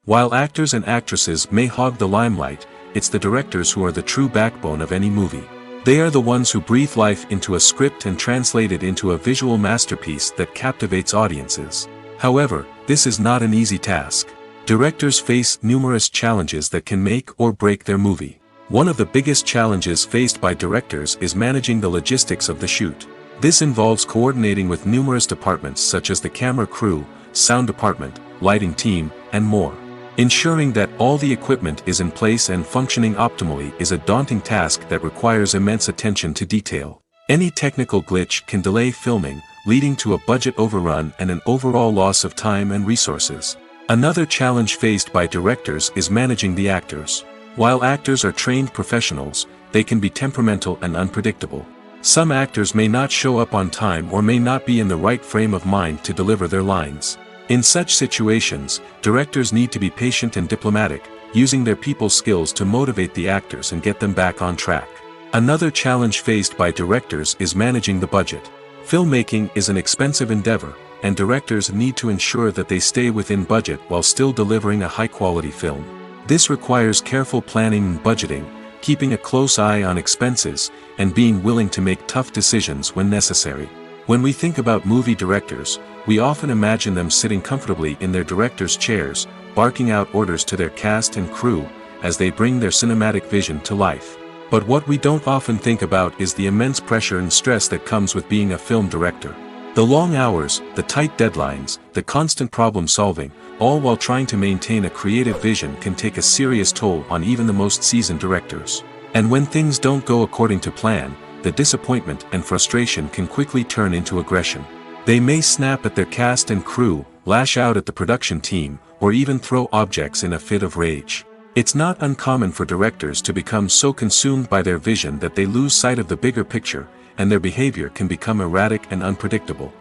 While actors and actresses may hog the limelight, it's the directors who are the true backbone of any movie. They are the ones who breathe life into a script and translate it into a visual masterpiece that captivates audiences. However, this is not an easy task. Directors face numerous challenges that can make or break their movie. One of the biggest challenges faced by directors is managing the logistics of the shoot. This involves coordinating with numerous departments such as the camera crew, sound department, lighting team, and more. Ensuring that all the equipment is in place and functioning optimally is a daunting task that requires immense attention to detail. Any technical glitch can delay filming, leading to a budget overrun and an overall loss of time and resources. Another challenge faced by directors is managing the actors. While actors are trained professionals, they can be temperamental and unpredictable. Some actors may not show up on time or may not be in the right frame of mind to deliver their lines. In such situations, directors need to be patient and diplomatic, using their people skills to motivate the actors and get them back on track. Another challenge faced by directors is managing the budget. Filmmaking is an expensive endeavor, and directors need to ensure that they stay within budget while still delivering a high-quality film. This requires careful planning and budgeting, keeping a close eye on expenses, and being willing to make tough decisions when necessary. When we think about movie directors, we often imagine them sitting comfortably in their director's chairs, barking out orders to their cast and crew, as they bring their cinematic vision to life. But what we don't often think about is the immense pressure and stress that comes with being a film director. The long hours, the tight deadlines, the constant problem solving, all while trying to maintain a creative vision can take a serious toll on even the most seasoned directors. And when things don't go according to plan, the disappointment and frustration can quickly turn into aggression. They may snap at their cast and crew, lash out at the production team, or even throw objects in a fit of rage. It's not uncommon for directors to become so consumed by their vision that they lose sight of the bigger picture, and their behavior can become erratic and unpredictable.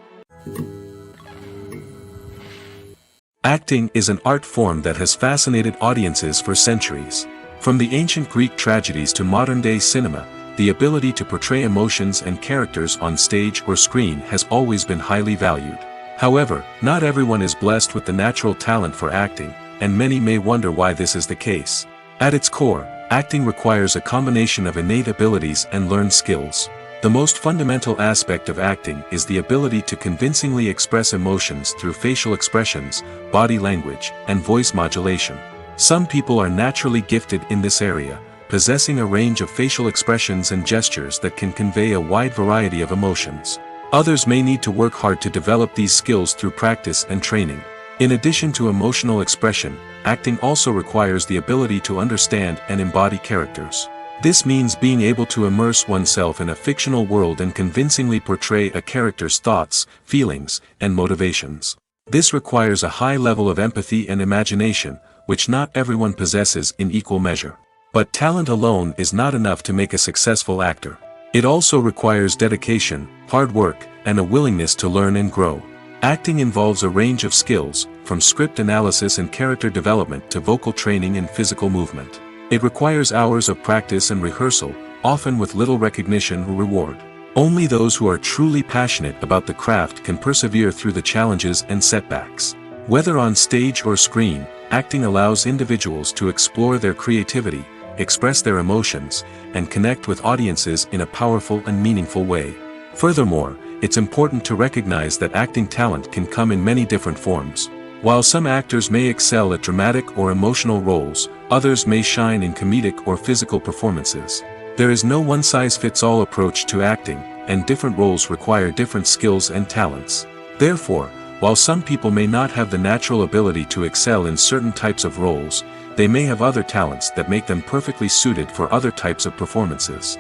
Acting is an art form that has fascinated audiences for centuries. From the ancient Greek tragedies to modern-day cinema, the ability to portray emotions and characters on stage or screen has always been highly valued. However, not everyone is blessed with the natural talent for acting, and many may wonder why this is the case. At its core, acting requires a combination of innate abilities and learned skills. The most fundamental aspect of acting is the ability to convincingly express emotions through facial expressions, body language, and voice modulation. Some people are naturally gifted in this area, possessing a range of facial expressions and gestures that can convey a wide variety of emotions. Others may need to work hard to develop these skills through practice and training. In addition to emotional expression, acting also requires the ability to understand and embody characters. This means being able to immerse oneself in a fictional world and convincingly portray a character's thoughts, feelings, and motivations. This requires a high level of empathy and imagination, which not everyone possesses in equal measure. But talent alone is not enough to make a successful actor. It also requires dedication, hard work, and a willingness to learn and grow. Acting involves a range of skills, from script analysis and character development to vocal training and physical movement. It requires hours of practice and rehearsal, often with little recognition or reward. Only those who are truly passionate about the craft can persevere through the challenges and setbacks. Whether on stage or screen, acting allows individuals to explore their creativity, express their emotions, and connect with audiences in a powerful and meaningful way. Furthermore, it's important to recognize that acting talent can come in many different forms. While some actors may excel at dramatic or emotional roles, others may shine in comedic or physical performances. There is no one-size-fits-all approach to acting, and different roles require different skills and talents. Therefore, while some people may not have the natural ability to excel in certain types of roles, they may have other talents that make them perfectly suited for other types of performances.